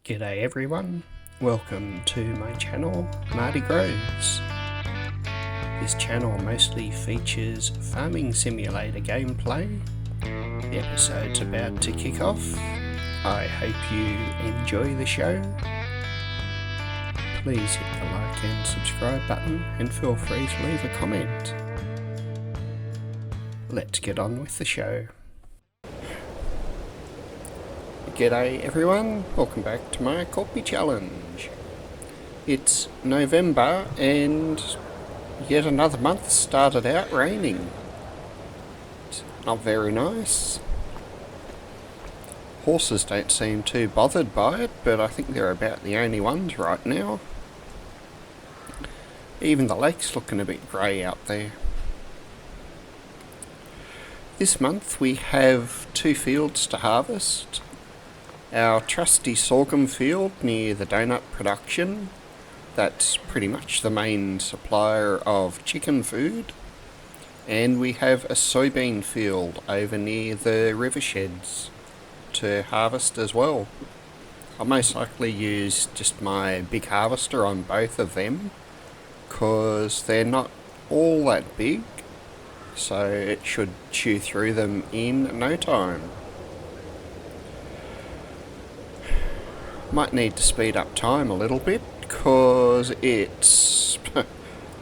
G'day everyone, welcome to my channel, Marty Grows. This channel mostly features farming simulator gameplay. The episode's about to kick off. I hope you enjoy the show. Please hit the like and subscribe button and feel free to leave a comment. Let's get on with the show. G'day everyone, welcome back to my Korpi challenge. It's November and yet another month started out raining. It's not very nice. Horses don't seem too bothered by it, but I think they're about the only ones right now. Even the lake's looking a bit grey out there. This month we have 2 fields to harvest. Our trusty sorghum field near the donut production, that's pretty much the main supplier of chicken food, and we have a soybean field over near the river sheds to harvest as well. I'll most likely use just my big harvester on both of them because they're not all that big, so it should chew through them in no time. Might need to speed up time a little bit because it's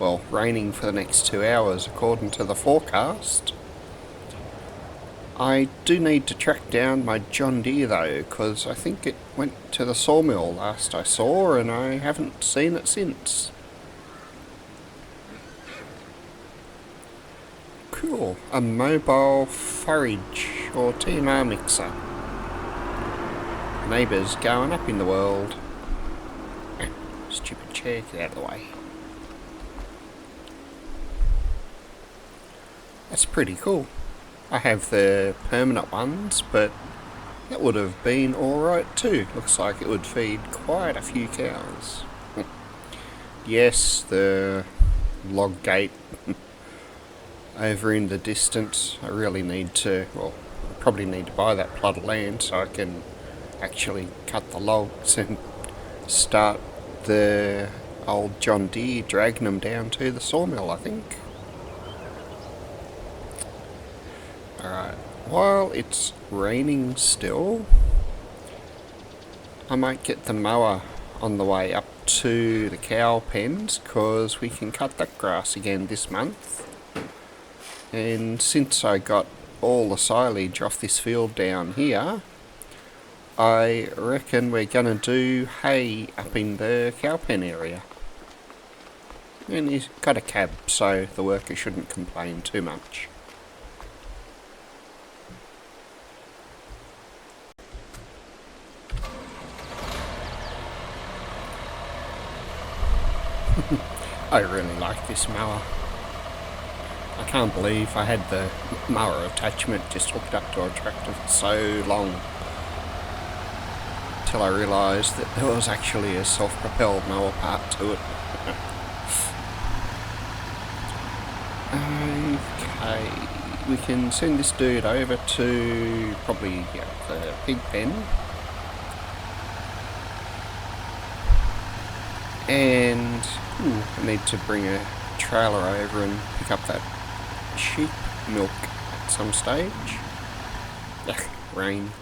well, raining for the next 2 hours according to the forecast. I do need to track down my John Deere though, because I think it went to the sawmill last I saw and I haven't seen it since. Cool, a mobile forage or TMR mixer. Neighbours going up in the world. Stupid chair, get out of the way. That's pretty cool. I have the permanent ones, but that would have been alright too. Looks like it would feed quite a few cows. Yes, the log gate over in the distance. I really need to, well, I probably need to buy that plot of land so I can actually cut the logs and start the old John Deere dragging them down to the sawmill, I think. Alright, while it's raining still, I might get the mower on the way up to the cow pens because we can cut that grass again this month. And since I got all the silage off this field down here, I reckon we're gonna do hay up in the cow pen area. And he's got a cab, so the worker shouldn't complain too much. I really like this mower. I can't believe I had the mower attachment just hooked up to a tractor for so long. Till I realised that there was actually a self-propelled mower part to it. Okay, we can send this dude over to probably the pig pen. And I need to bring a trailer over and pick up that sheep milk at some stage. Ugh, rain.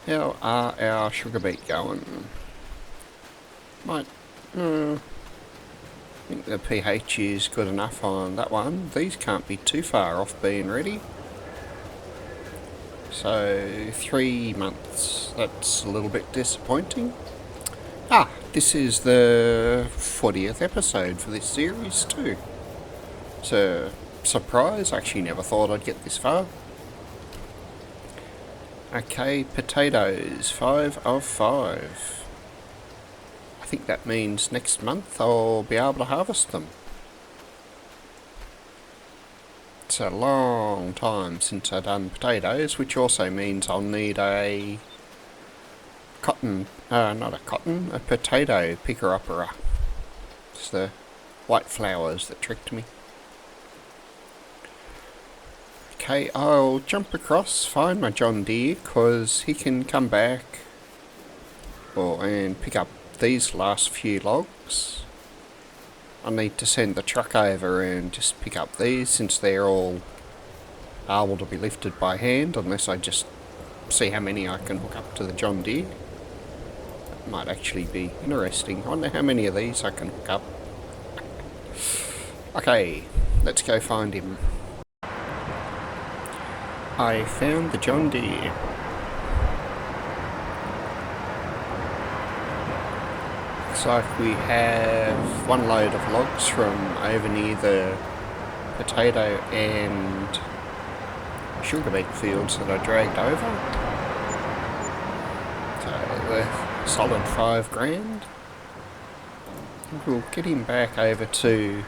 How are our sugar beet going? I think the pH is good enough on that one. These can't be too far off being ready. So 3 months, that's a little bit disappointing. This is the 40th episode for this series too. It's a surprise, I actually never thought I'd get this far. Okay, potatoes, 5 of 5. I think that means next month I'll be able to harvest them. It's a long time since I've done potatoes, which also means I'll need a a potato picker-upper. It's the white flowers that tricked me. Okay, I'll jump across, find my John Deere, because he can come back and pick up these last few logs. I need to send the truck over and just pick up these, since they're all able to be lifted by hand, unless I just see how many I can hook up to the John Deere. That might actually be interesting. I wonder how many of these I can hook up. Okay, let's go find him. I found the John Deere. Looks like we have one load of logs from over near the potato and sugar beet fields that I dragged over. So they're solid $5,000. We'll get him back over to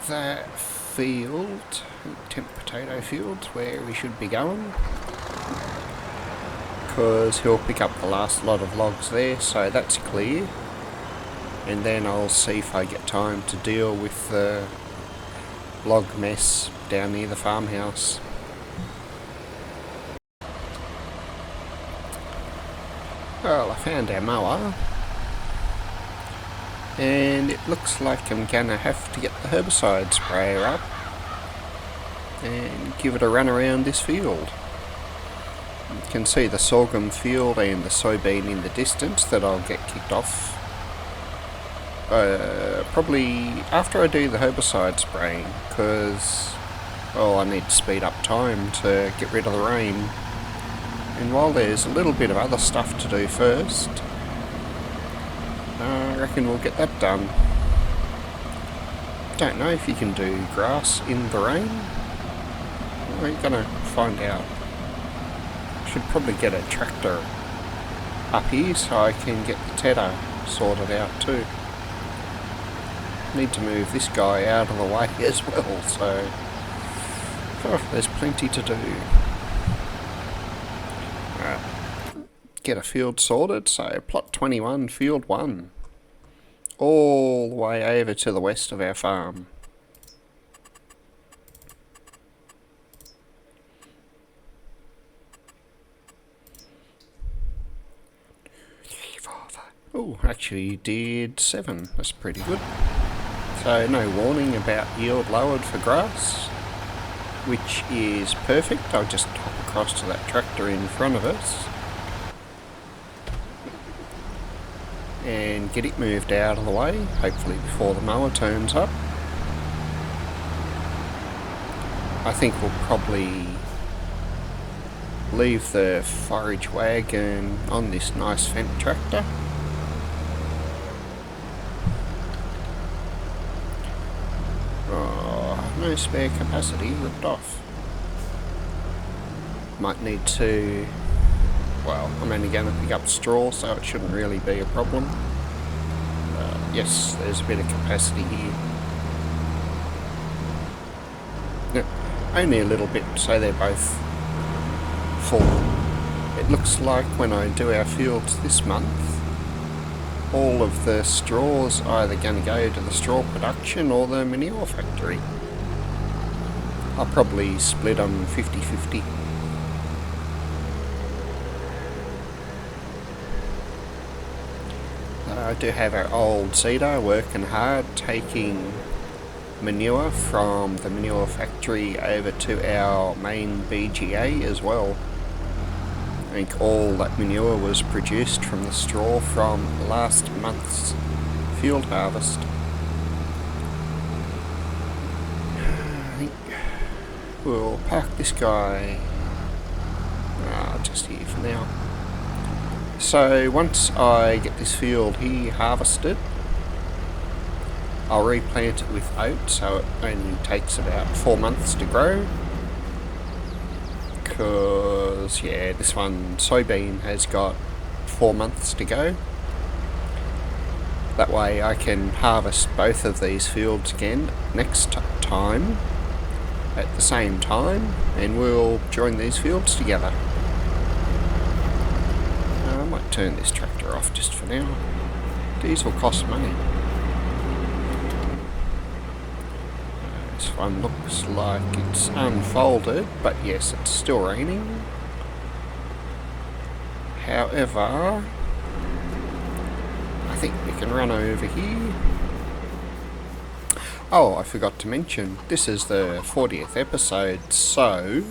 that field, temp potato fields, where we should be going, because he'll pick up the last lot of logs there, so that's clear. And then I'll see if I get time to deal with the log mess down near the farmhouse. Well, I found our mower, and it looks like I'm gonna have to get the herbicide sprayer up and give it a run around this field. You can see the sorghum field and the soybean in the distance that I'll get kicked off. Probably after I do the herbicide spraying, because I need to speed up time to get rid of the rain. And while there's a little bit of other stuff to do first, I reckon we'll get that done. Don't know if you can do grass in the rain. We're gonna find out. Should probably get a tractor up here so I can get the tedder sorted out too. Need to move this guy out of the way as well, so there's plenty to do. Get a field sorted, so plot 21, field 1. All the way over to the west of our farm. Oh, actually did 7. That's pretty good. So no warning about yield lowered for grass, which is perfect. I'll just hop across to that tractor in front of us and get it moved out of the way, hopefully before the mower turns up. I think we'll probably leave the forage wagon on this nice Fendt tractor. No spare capacity, ripped off. Might need to... well, I'm only going to pick up straw, so it shouldn't really be a problem. Yes, there's a bit of capacity here. No, only a little bit, so they're both full. It looks like when I do our fields this month, all of the straws are either going to go to the straw production or the manure factory. I'll probably split them 50-50. I do have our old seeder working hard, taking manure from the manure factory over to our main BGA as well. I think all that manure was produced from the straw from last month's field harvest. I think we'll park this guy just here for now. So once I get this field here harvested, I'll replant it with oats, so it only takes about 4 months to grow. Because, yeah, this one, Soybean, has got 4 months to go. That way I can harvest both of these fields again next time at the same time, and we'll join these fields together. I might turn this tractor off just for now. Diesel costs money. This one looks like it's unfolded, but yes, it's still raining. However, I think we can run over here. Oh, I forgot to mention, this is the 40th episode, so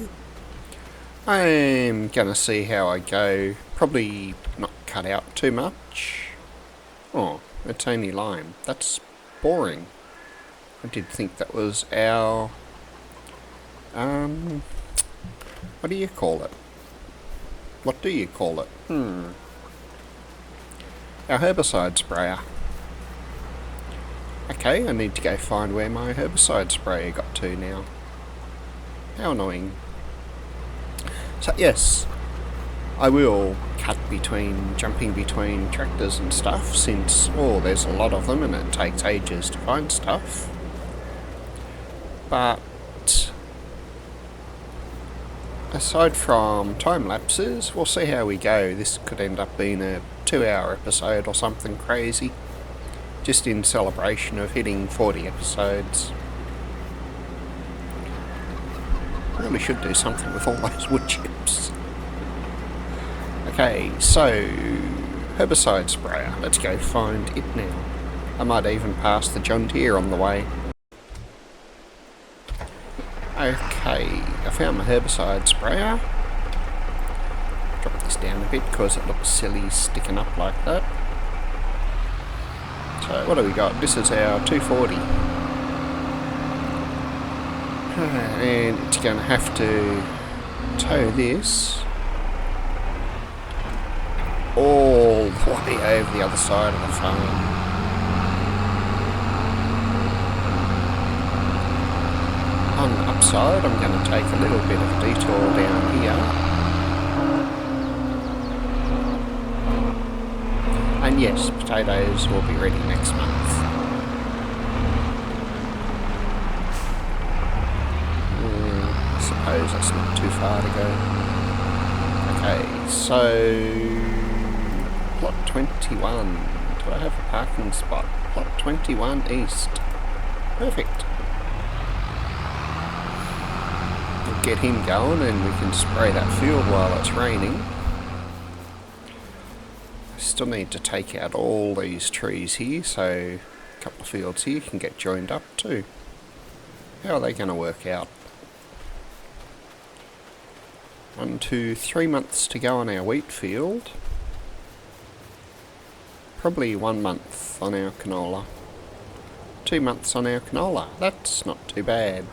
I'm gonna see how I go. Probably not cut out too much. Oh, it's only lime. That's boring. I did think that was our... what do you call it? What do you call it? Our herbicide sprayer. Okay, I need to go find where my herbicide sprayer got to now. How annoying. So yes, I will cut between, jumping between tractors and stuff, since, oh, there's a lot of them and it takes ages to find stuff. But aside from time lapses, we'll see how we go. This could end up being a 2-hour episode or something crazy, just in celebration of hitting 40 episodes. Really should do something with all those wood chips. Okay, so herbicide sprayer. Let's go find it now. I might even pass the John Deere on the way. Okay, I found my herbicide sprayer. Drop this down a bit because it looks silly sticking up like that. So what do we got? This is our 240. And it's going to have to tow this all the way over the other side of the farm. On the upside, I'm going to take a little bit of a detour down here. And yes, potatoes will be ready next month. I suppose that's not too far to go. Okay, so plot 21. Do I have a parking spot? Plot 21 east. Perfect. We'll get him going and we can spray that field while it's raining. I still need to take out all these trees here, so a couple of fields here can get joined up too. How are they going to work out? 1, 2, 3 months to go on our wheat field. Probably 1 month on our canola. 2 months on our canola. That's not too bad.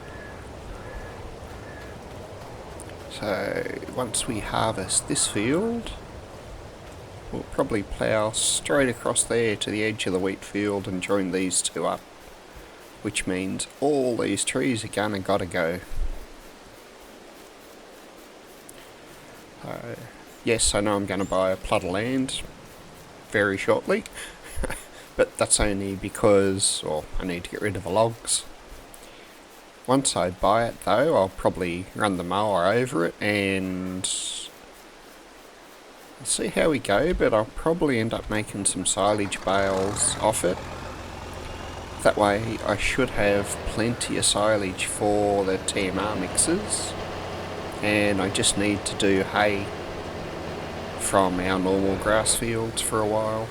So once we harvest this field, we'll probably plough straight across there to the edge of the wheat field and join these two up. Which means all these trees are gonna gotta go. Yes, I know I'm going to buy a plot of land very shortly, but that's only because, well, I need to get rid of the logs. Once I buy it though, I'll probably run the mower over it and see how we go, but I'll probably end up making some silage bales off it. That way I should have plenty of silage for the TMR mixes. And I just need to do hay from our normal grass fields for a while.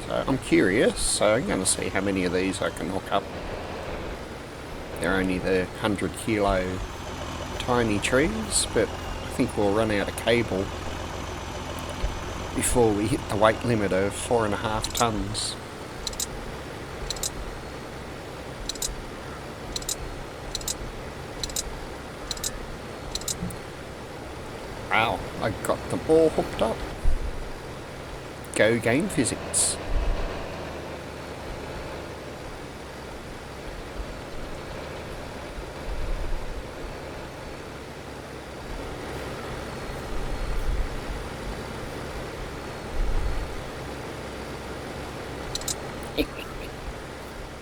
So I'm curious, so I'm going to see how many of these I can hook up. They're only the 100 kilo tiny trees, but I think we'll run out of cable before we hit the weight limit of 4.5 tons. Wow, I got them all hooked up. Go game physics.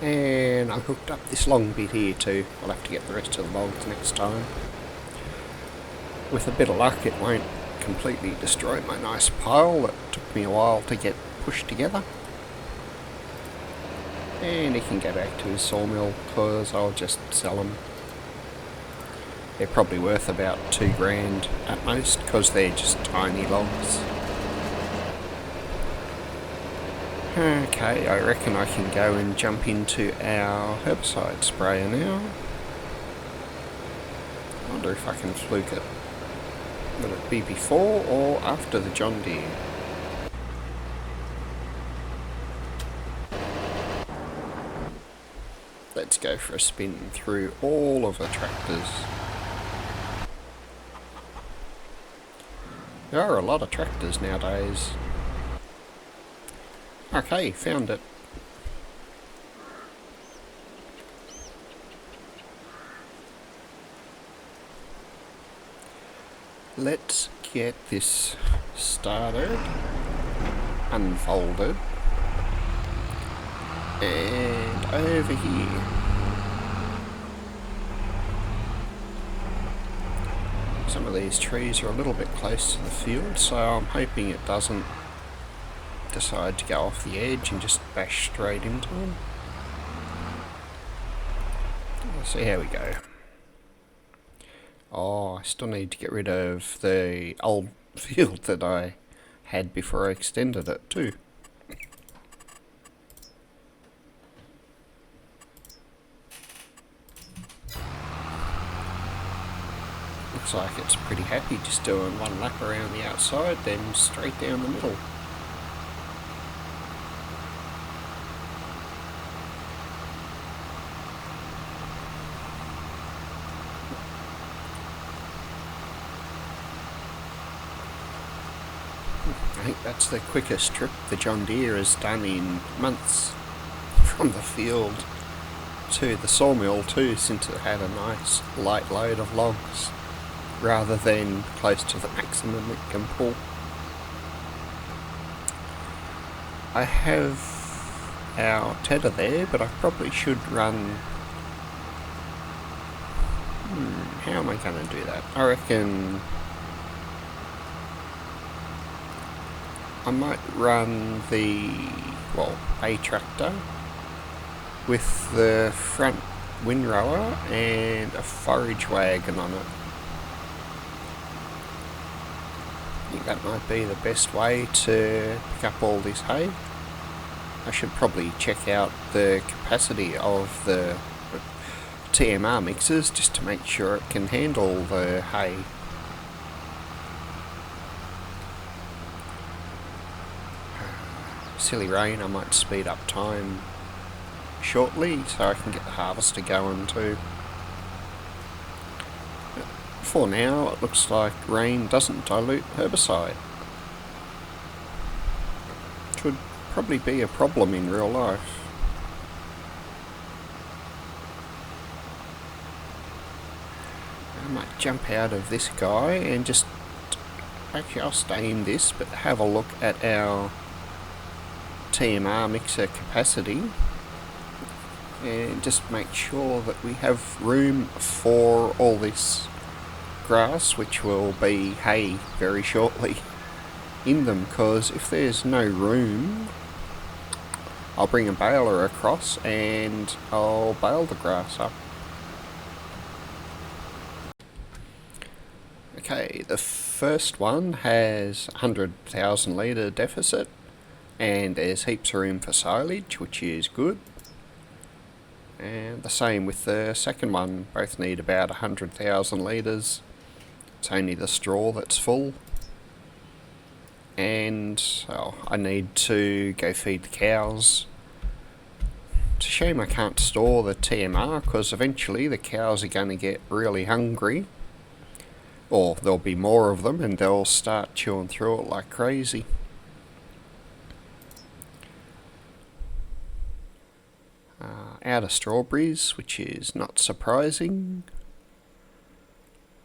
And I hooked up this long bit here too. I'll have to get the rest of the logs next time. With a bit of luck, it won't completely destroy my nice pile that took me a while to get pushed together. And he can go back to his sawmill because I'll just sell them. They're probably worth about $2,000 at most, because they're just tiny logs. Okay, I reckon I can go and jump into our herbicide sprayer now. I wonder if I can fluke it. Will it be before or after the John Deere? Let's go for a spin through all of the tractors. There are a lot of tractors nowadays. Okay, found it. Let's get this started, unfolded, and over here. Some of these trees are a little bit close to the field, so I'm hoping it doesn't decide to go off the edge and just bash straight into them. Let's see how we go. Oh, I still need to get rid of the old field that I had before I extended it too. Looks like it's pretty happy just doing one lap around the outside, then straight down the middle. I think that's the quickest trip the John Deere has done in months, from the field to the sawmill too, since it had a nice light load of logs, rather than close to the maximum it can pull. I have our tedder there, but I probably should run... how am I going to do that? I reckon I might run the, a tractor with the front windrower and a forage wagon on it. I think that might be the best way to pick up all this hay. I should probably check out the capacity of the TMR mixers just to make sure it can handle the hay. Silly rain, I might speed up time shortly so I can get the harvester going too. But for now, it looks like rain doesn't dilute herbicide. Which would probably be a problem in real life. I might jump out of this guy and just... actually I'll stay in this, but have a look at our TMR mixer capacity and just make sure that we have room for all this grass, which will be hay very shortly, in them, because if there's no room, I'll bring a baler across and I'll bale the grass up. Okay, the first one has 100,000 litre deficit, and there's heaps of room for silage, which is good. And the same with the second one, both need about 100,000 litres. It's only the straw that's full. And I need to go feed the cows. It's a shame I can't store the TMR, because eventually the cows are going to get really hungry. Or there'll be more of them and they'll start chewing through it like crazy. Out of strawberries, which is not surprising.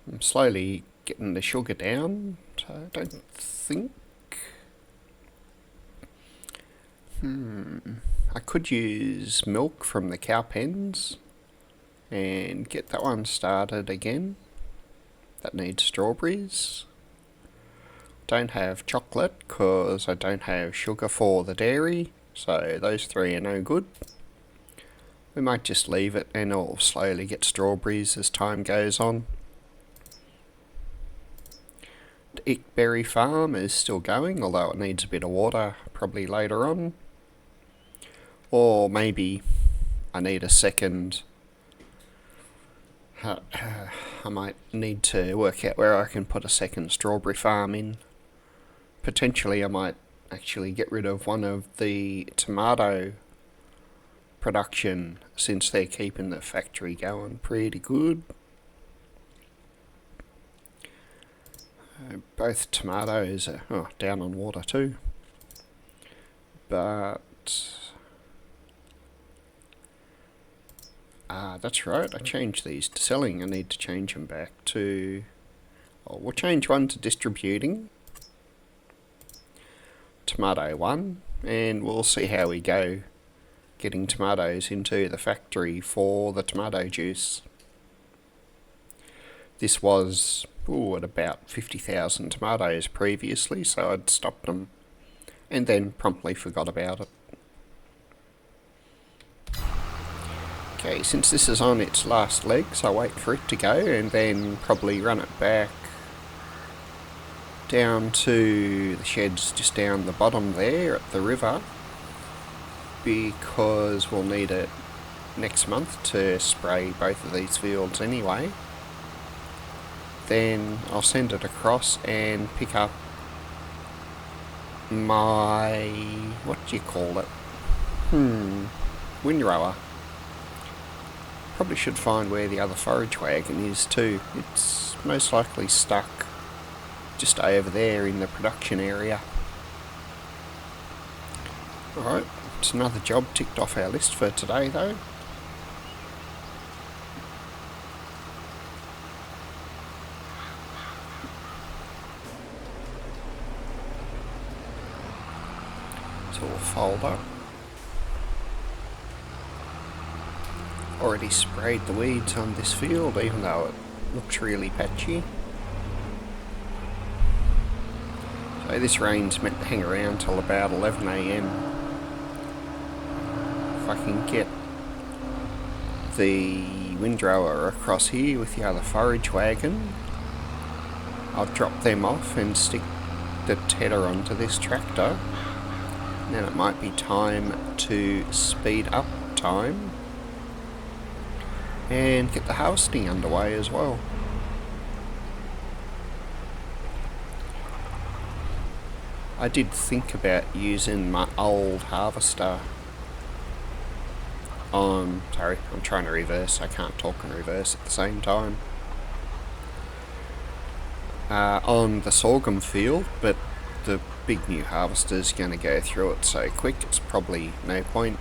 I'm slowly getting the sugar down, so I don't think... I could use milk from the cow pens and get that one started again. That needs strawberries. Don't have chocolate because I don't have sugar for the dairy, so those three are no good. We might just leave it and it'll slowly get strawberries as time goes on. ickberry farm is still going, although it needs a bit of water probably later on. Or maybe I need a second. I might need to work out where I can put a second strawberry farm in. Potentially I might actually get rid of one of the tomato production, since they're keeping the factory going pretty good. Both tomatoes are down on water too, but that's right, I changed these to selling. I need to change them back to, we'll change one to distributing, tomato 1, and we'll see how we go getting tomatoes into the factory for the tomato juice. This was at about 50,000 tomatoes previously, so I'd stopped them and then promptly forgot about it. Okay, since this is on its last legs, I'll wait for it to go and then probably run it back down to the sheds just down the bottom there at the river, because we'll need it next month to spray both of these fields anyway. Then I'll send it across and pick up my, what do you call it? Windrower. Probably should find where the other forage wagon is too. It's most likely stuck just over there in the production area. Alright, it's another job ticked off our list for today though. So we'll fold up. Already sprayed the weeds on this field, even though it looks really patchy. So this rain's meant to hang around till about 11 AM. If I can get the windrower across here with the other forage wagon, I'll drop them off and stick the tedder onto this tractor. Then it might be time to speed up time and get the harvesting underway as well. I did think about using my old harvester on, sorry, I'm trying to reverse, I can't talk and reverse at the same time, on the sorghum field, but the big new harvester's going to go through it so quick it's probably no point.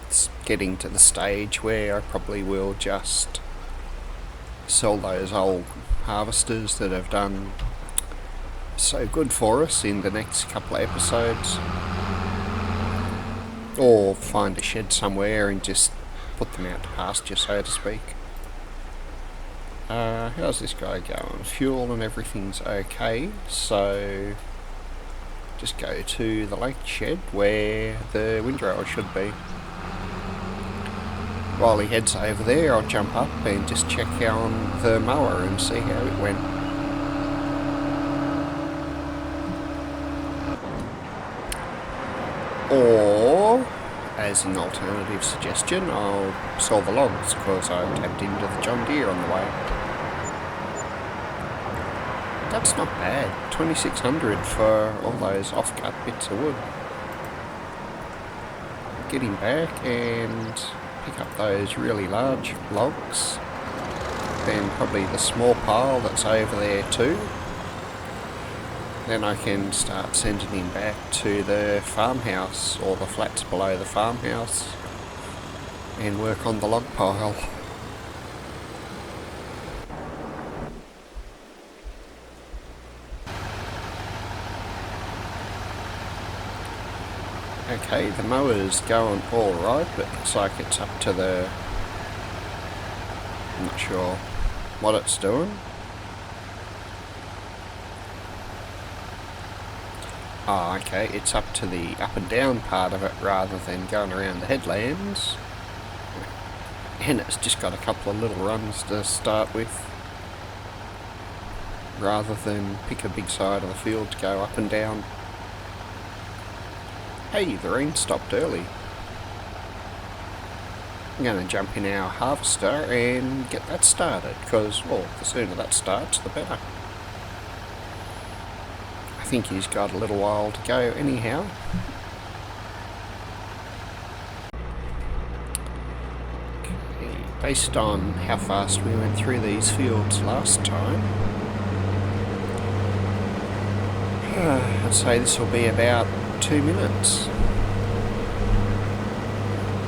It's getting to the stage where I probably will just sell those old harvesters that have done so good for us in the next couple of episodes, or find a shed somewhere and just put them out to pasture, so to speak. How's this guy going? Fuel and everything's okay, so just go to the lake shed where the windrower should be. While he heads over there, I'll jump up and just check on the mower and see how it went. Or, as an alternative suggestion, I'll sell the logs because I tapped into the John Deere on the way. That's not bad, 2,600 for all those off-cut bits of wood. Get him back and pick up those really large logs, then probably the small pile that's over there too. Then I can start sending him back to the farmhouse or the flats below the farmhouse and work on the log pile. Okay, the mower's going alright, but looks like it's up to the... I'm not sure what it's doing. Oh, okay, it's up to the up and down part of it rather than going around the headlands. And it's just got a couple of little runs to start with. rather than pick a big side of the field to go up and down. Hey, the rain stopped early. I'm going to jump in our harvester and get that started, because, well, the sooner that starts, the better. I think he's got a little while to go anyhow. Okay, based on how fast we went through these fields last time, I'd say this will be about 2 minutes.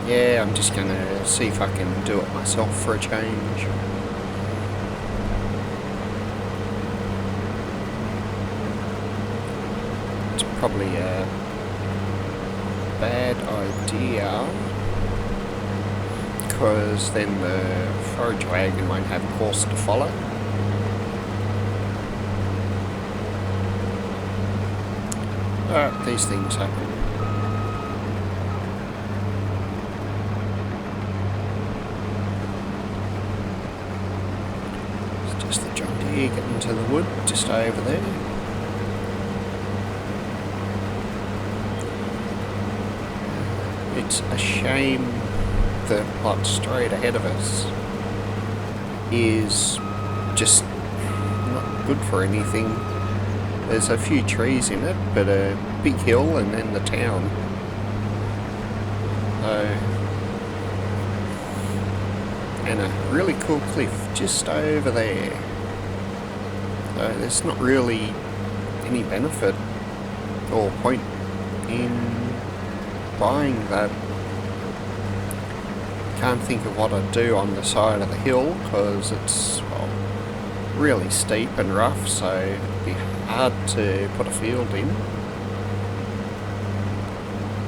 Yeah, I'm just going to see if I can do it myself for a change. It's probably a bad idea, because then the forage wagon won't have a course to follow. These things happen. It's just the John Deere getting to the wood just over there. It's a shame the plot straight ahead of us is just not good for anything. There's a few trees in it, but a big hill and then the town. And a really cool cliff just over there. So there's not really any benefit or point in buying that. Can't think of what I'd do on the side of the hill, because it's, well, really steep and rough, so it'd be hard to put a field in.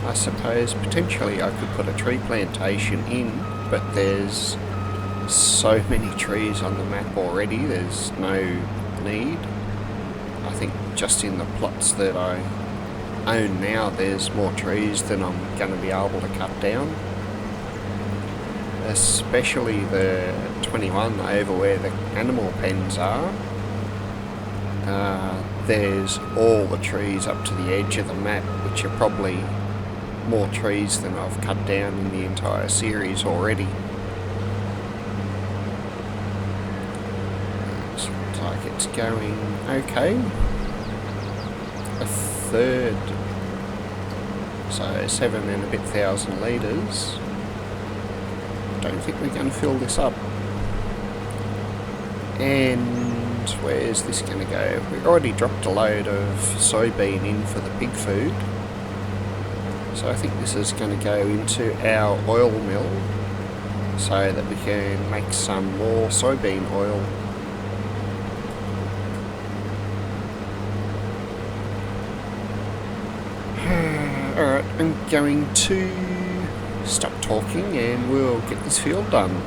I suppose potentially I could put a tree plantation in, but there's so many trees on the map already, there's no need. I think just in the plots that I own now, there's more trees than I'm going to be able to cut down. Especially the 21 over where the animal pens are. There's all the trees up to the edge of the map, which are probably more trees than I've cut down in the entire series already. Looks like it's going okay. A third, so 7 and a bit thousand litres. Don't think we're going to fill this up. And where's this going to go? We've already dropped a load of soybean in for the pig food, so I think this is going to go into our oil mill so that we can make some more soybean oil. Alright, I'm going to stop talking and we'll get this field done.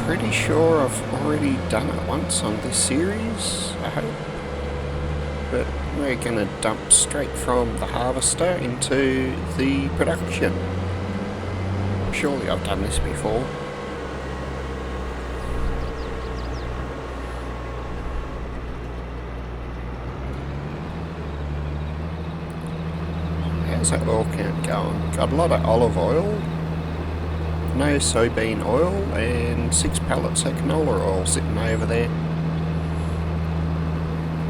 Pretty sure I've already done it once on this series, I hope. but we're going to dump straight from the harvester into the production. Surely I've done this before. How's that oil count going? Got a lot of olive oil, no soybean oil, and 6 pallets of canola oil sitting over there.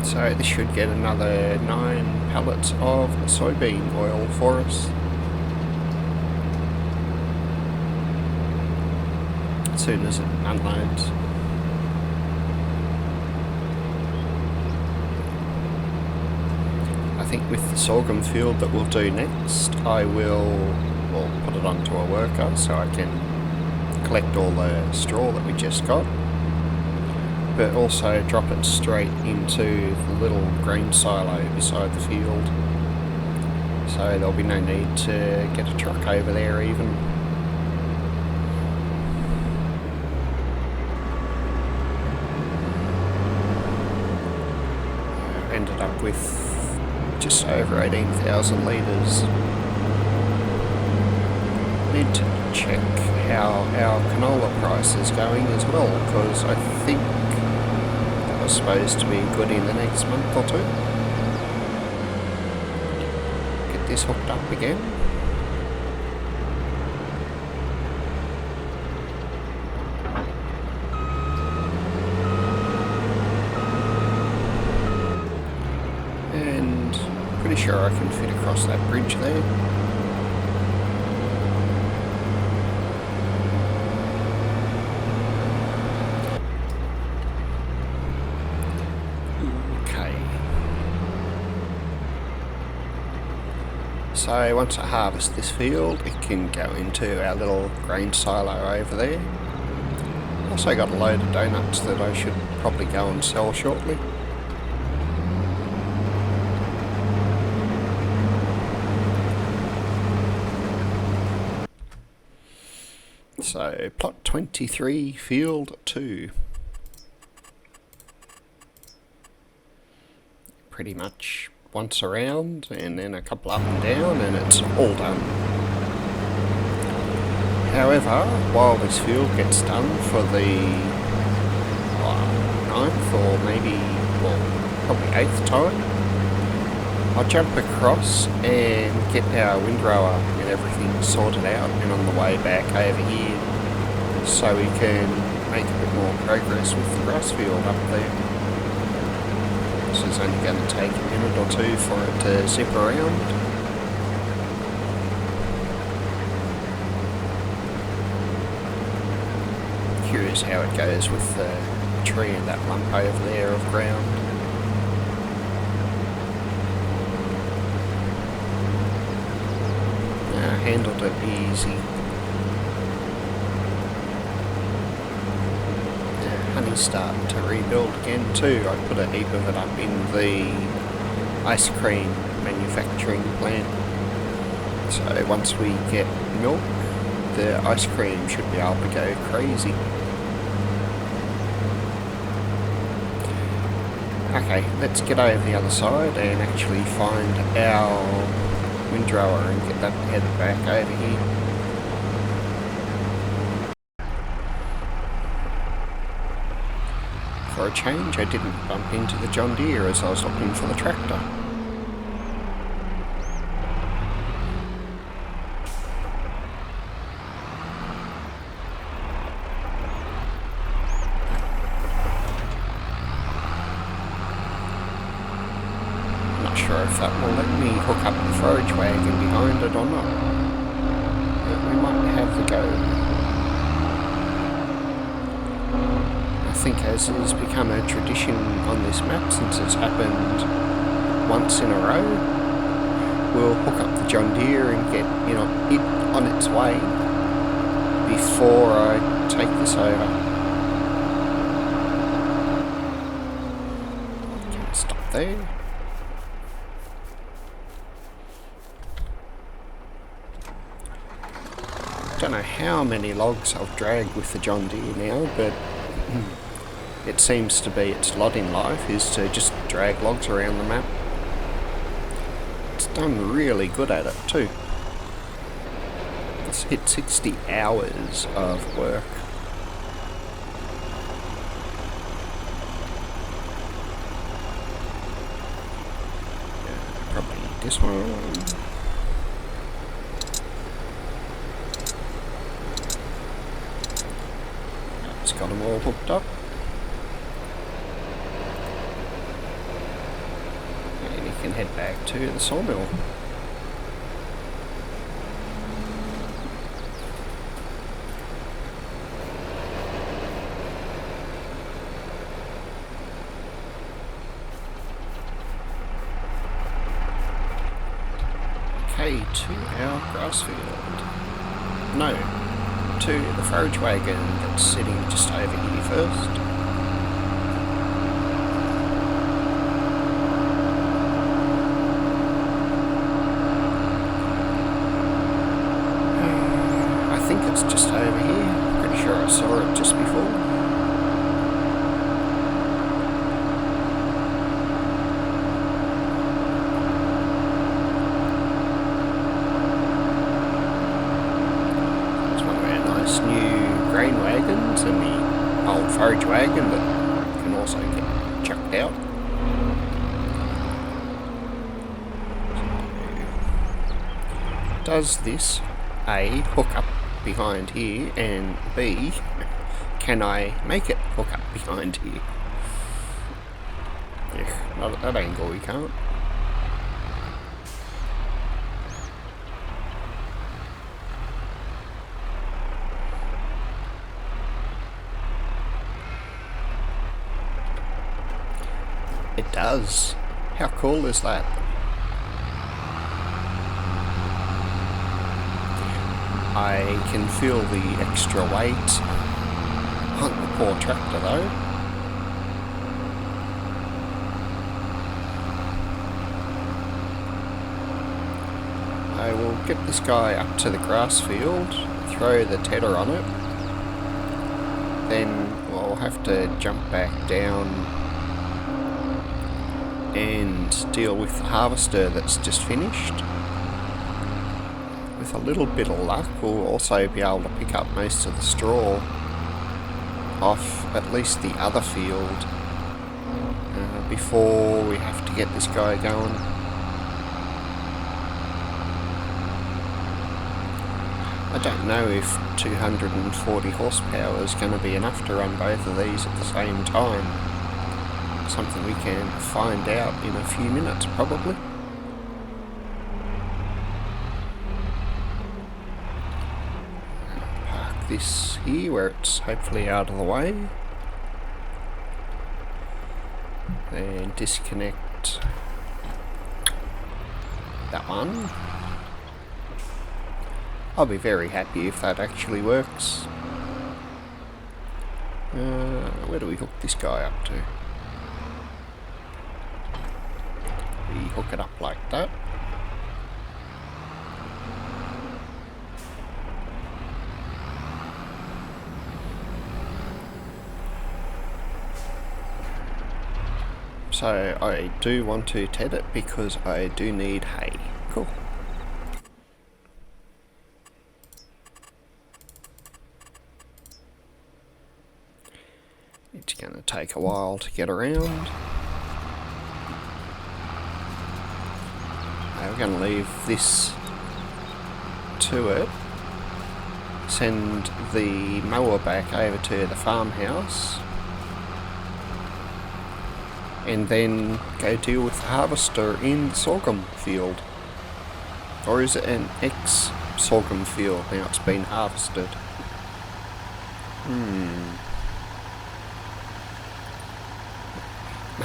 So this should get another 9 pallets of soybean oil for us. As soon as it unloads. I think with the sorghum field that we'll do next, I will put it onto a worker so I can collect all the straw that we just got, but also drop it straight into the little grain silo beside the field, so there'll be no need to get a truck over there even. Ended up with just over 18,000 litres. Need to check how our canola price is going as well, because I think that was supposed to be good in the next month or two. Get this hooked up again. And pretty sure I can fit across that bridge there. So once I harvest this field, it can go into our little grain silo over there. Also got a load of donuts that I should probably go and sell shortly. So plot 23, field 2. Pretty much once around and then a couple up and down and it's all done. However, while this field gets done for the 9th or maybe, probably 8th time, I'll jump across and get our windrower and everything sorted out and on the way back over here so we can make a bit more progress with the grass field up there. This is only going to take a minute or two for it to zip around. Curious how it goes with the tree and that lump over there of ground. Handled it easy. Honey's starting to rebuild again too. I put a heap of it up in the ice cream manufacturing plant. So once we get milk, the ice cream should be able to go crazy. Okay, let's get over the other side and actually find our windrower and get that headed back over here. For a change, I didn't bump into the John Deere as I was looking for the tractor. Not sure if that will let me hook up the forage wagon behind it or not, but we might have a go. I think as has become a tradition on this map since it's happened once in a row, we'll hook up the John Deere and get it on its way before I take this over. Okay, stop there. Don't know how many logs I've dragged with the John Deere now, but it seems to be its lot in life is to just drag logs around the map. It's done really good at it too. It's hit 60 hours of work. Probably this one. It's got them all hooked up. And you can head back to the sawmill. Okay, to our grass field. No, to the forage wagon that's sitting just over here first. I think it's just over here. Pretty sure I saw it just before. Grain wagons and the old forage wagon that can also get chucked out. So, does this A, hook up behind here, and B, can I make it hook up behind here? Yeah, not at that angle we can't. It does. How cool is that? I can feel the extra weight on the poor tractor though. I will get this guy up to the grass field, throw the tedder on it, then I'll have to jump back down and deal with the harvester that's just finished. With a little bit of luck, we'll also be able to pick up most of the straw off at least the other field before we have to get this guy going. I don't know if 240 horsepower is going to be enough to run both of these at the same time. Something we can find out in a few minutes, probably. Park this here where it's hopefully out of the way. And disconnect that one. I'll be very happy if that actually works. Where do we hook this guy up to? We hook it up like that. So I do want to ted it because I do need hay. Cool. It's going to take a while to get around. We're going to leave this to it, send the mower back over to the farmhouse, and then go deal with the harvester in the sorghum field. Or is it an ex-sorghum field now it's been harvested?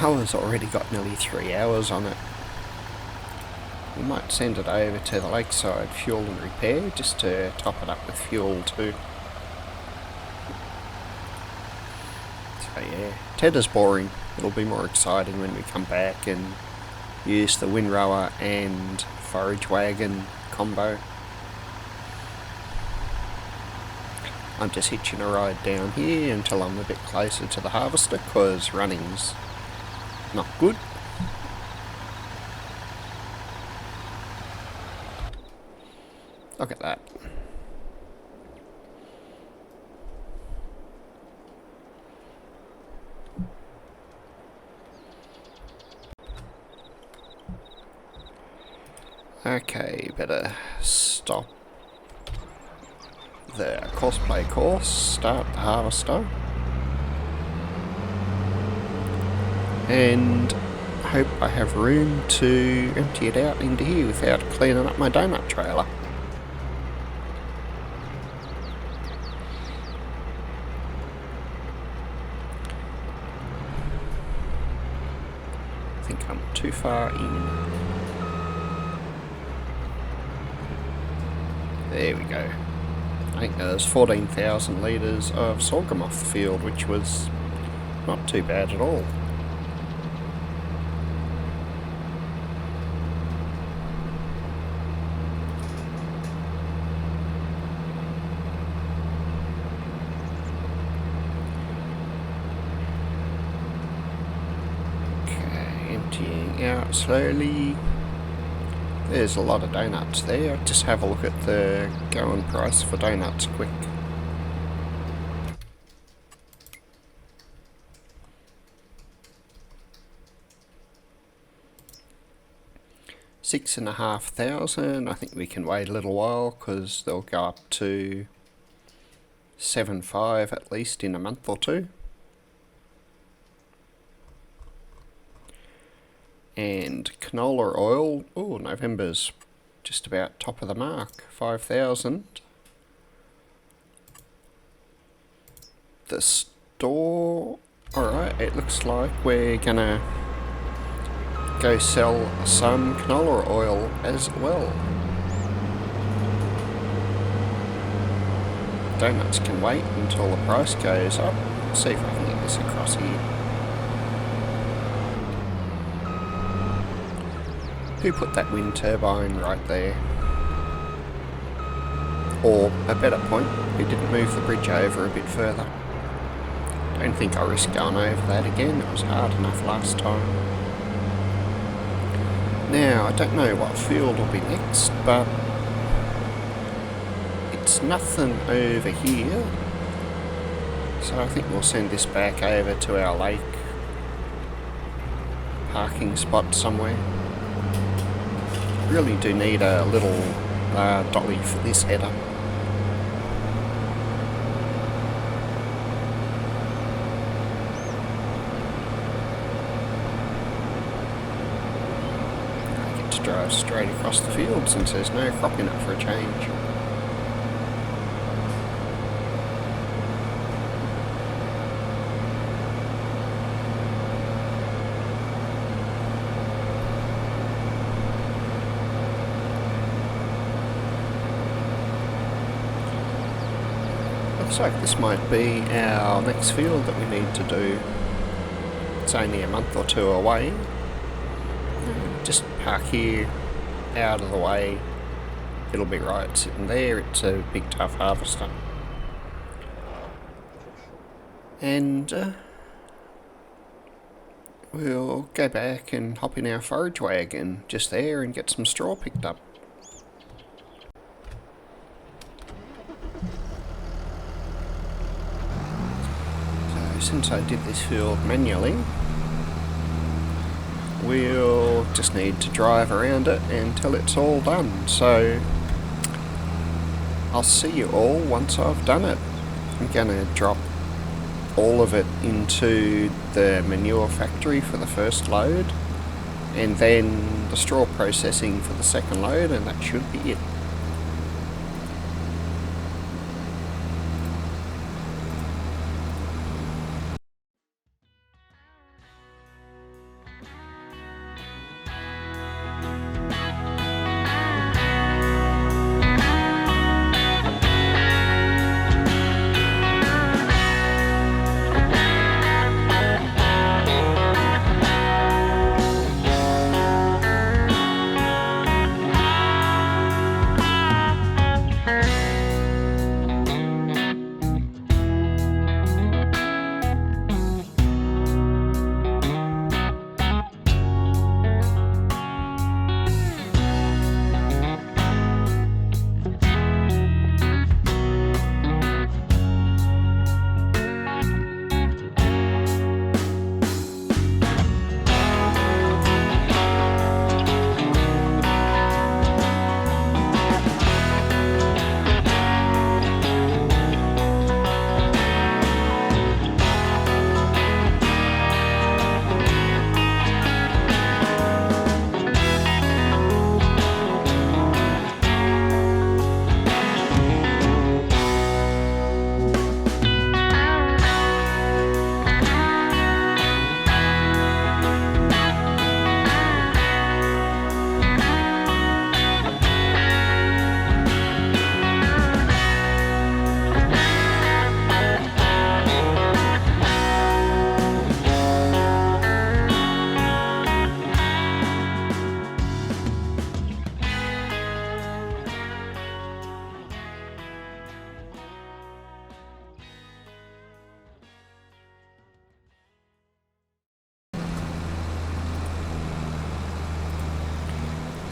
Mower's already got nearly 3 hours on it. We might send it over to the lakeside fuel and repair just to top it up with fuel too. So yeah, tedder's boring. It'll be more exciting when we come back and use the windrower and forage wagon combo. I'm just hitching a ride down here until I'm a bit closer to the harvester, because running's not good. Look at that. Okay, better stop the cosplay course, start the harvester, and hope I have room to empty it out into here without cleaning up my donut trailer. I think I'm too far in. There we go. I think there's 14,000 litres of sorghum off the field, which was not too bad at all. Okay, emptying out slowly. There's a lot of donuts there. Just have a look at the going price for donuts quick. $6,500. I think we can wait a little while because they'll go up to 7.5 at least in a month or two. And canola oil, oh, November's just about top of the mark, 5,000. The store, alright, it looks like we're gonna go sell some canola oil as well. Donuts can wait until the price goes up. Let's see if I can get this across here. Who put that wind turbine right there? Or, a better point, who didn't move the bridge over a bit further? Don't think I'll risk going over that again, it was hard enough last time. Now, I don't know what field will be next, but it's nothing over here. So I think we'll send this back over to our lake parking spot somewhere. Really do need a little dolly for this header. I get to drive straight across the field since there's no crop in it for a change. Looks like this might be our next field that we need to do. It's only a month or two away. Just park here, out of the way. It'll be right sitting there. It's a big tough harvester. And we'll go back and hop in our forage wagon just there and get some straw picked up. Since I did this field manually, we'll just need to drive around it until it's all done. So I'll see you all once I've done it. I'm gonna drop all of it into the manure factory for the first load, and then the straw processing for the second load, and that should be it.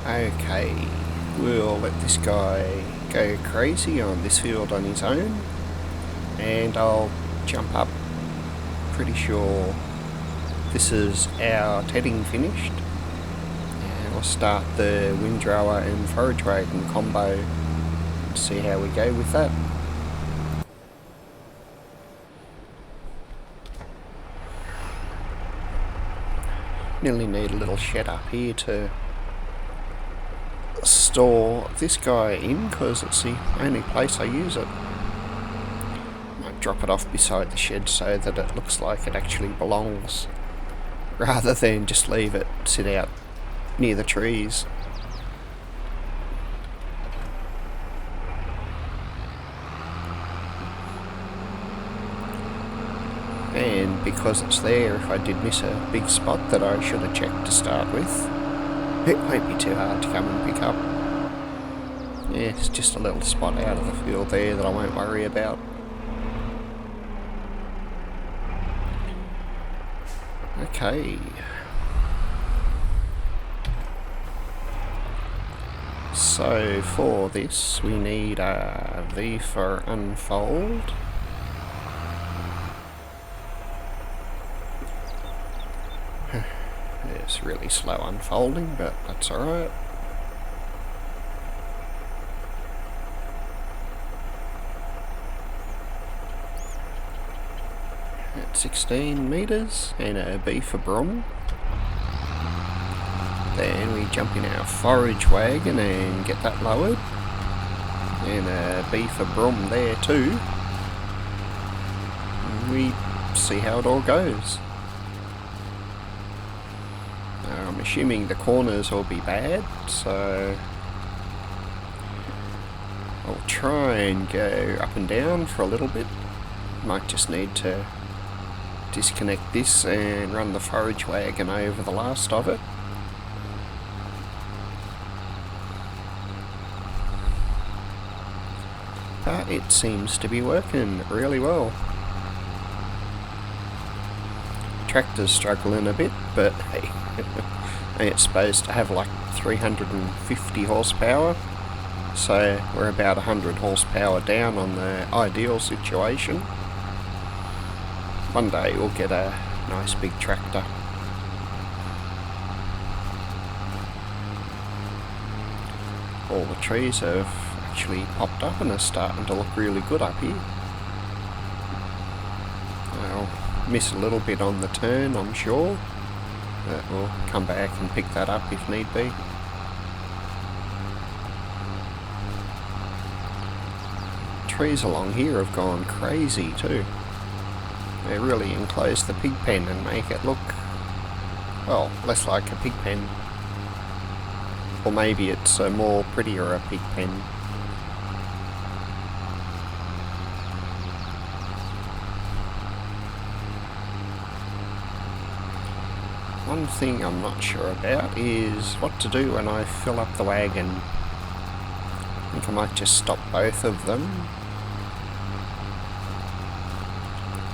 Okay, we'll let this guy go crazy on this field on his own, and I'll jump up. Pretty sure this is our tedding finished, and we'll start the windrower and forage wagon combo and see how we go with that. Nearly need a little shed up here to store this guy in, because it's the only place I use it. Might drop it off beside the shed so that it looks like it actually belongs, rather than just leave it sit out near the trees. And because it's there, if I did miss a big spot that I should have checked to start with, it won't be too hard to come and pick up. Yeah, it's just a little spot out of the field there that I won't worry about. Okay. So for this we need a V for unfold. It's really slow unfolding, but that's alright. At 16 metres, and a B for broom. Then we jump in our forage wagon and get that lowered. And a B for broom there too. And we see how it all goes. I'm assuming the corners will be bad, so I'll try and go up and down for a little bit. Might just need to disconnect this and run the forage wagon over the last of it. But it seems to be working really well. Tractor's struggling a bit, but hey, it's supposed to have like 350 horsepower, so we're about 100 horsepower down on the ideal situation. One day we'll get a nice big tractor. All the trees have actually popped up and are starting to look really good up here. I'll miss a little bit on the turn, I'm sure, but we'll come back and pick that up if need be. Trees along here have gone crazy too. They really enclose the pig pen and make it look, well, less like a pig pen. Or maybe it's a more prettier a pig pen. One thing I'm not sure about is what to do when I fill up the wagon. I think I might just stop both of them.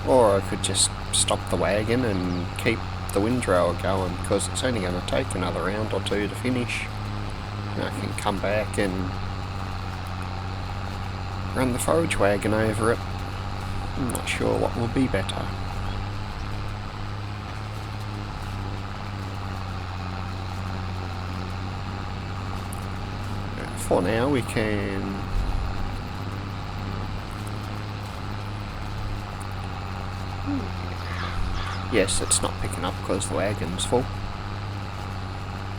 Or I could just stop the wagon and keep the windrower going, because it's only going to take another round or two to finish. And I can come back and run the forage wagon over it. I'm not sure what will be better. For now we can yes, it's not picking up because the wagon's full.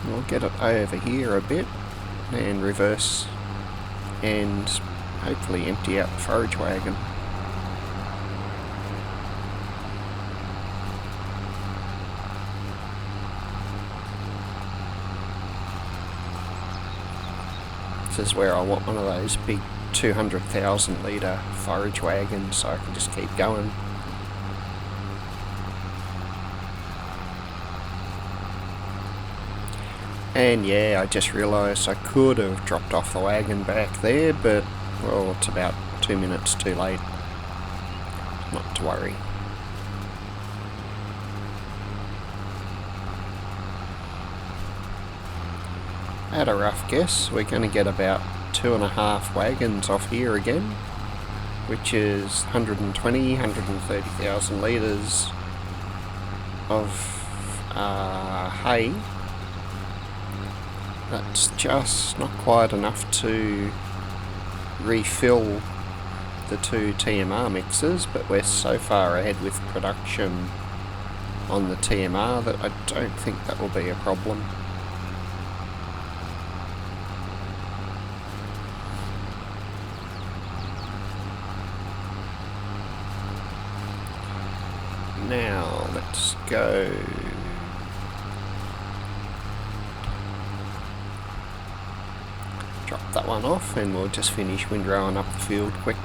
We'll get it over here a bit and reverse and hopefully empty out the forage wagon. This is where I want one of those big 200,000 litre forage wagons so I can just keep going. And yeah, I just realised I could have dropped off the wagon back there, but well, it's about 2 minutes too late. Not to worry. at a rough guess, we're going to get about 2.5 wagons off here again, which is 130,000 litres of hay. That's just not quite enough to refill the 2 TMR mixers, but we're so far ahead with production on the TMR that I don't think that will be a problem. Now let's go. Drop that one off and we'll just finish windrowing up the field quick.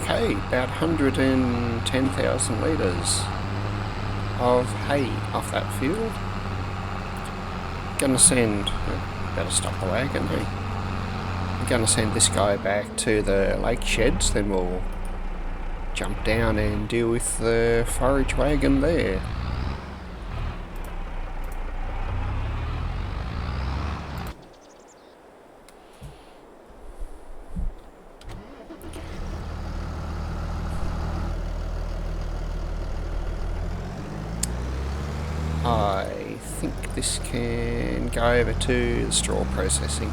Okay, about 110,000 litres of hay off that field. Gonna send, better stop the wagon, hey? I'm gonna send this guy back to the lake sheds, then we'll jump down and deal with the forage wagon there. I think this can go over to the straw processing.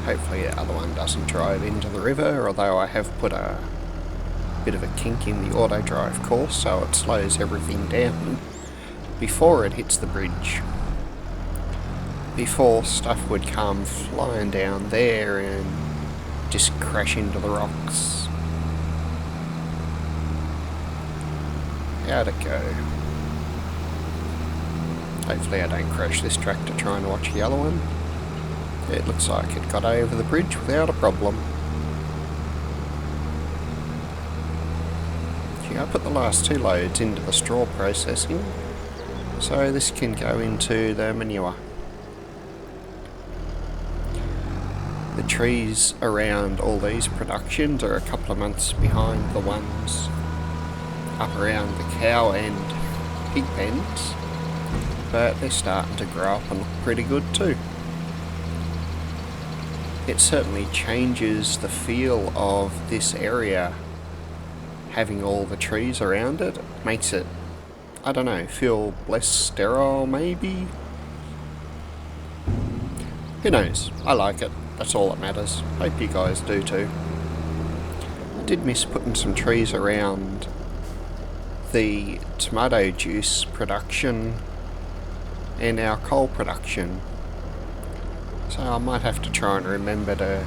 Hopefully the other one doesn't drive into the river, although I have put a bit of a kink in the auto drive course so it slows everything down before it hits the bridge. Before stuff would come flying down there and just crash into the rocks. How'd it go? Hopefully I don't crash this tractor trying to watch the other one. It looks like it got over the bridge without a problem. I put the last 2 loads into the straw processing, so this can go into the manure. The trees around all these productions are a couple of months behind the ones up around the cow and pig pens, but they're starting to grow up and look pretty good too. It certainly changes the feel of this area, having all the trees around it. Makes it, I don't know, feel less sterile maybe? Who knows? I like it. That's all that matters. Hope you guys do too. I did miss putting some trees around the tomato juice production and our coal production. So I might have to try and remember to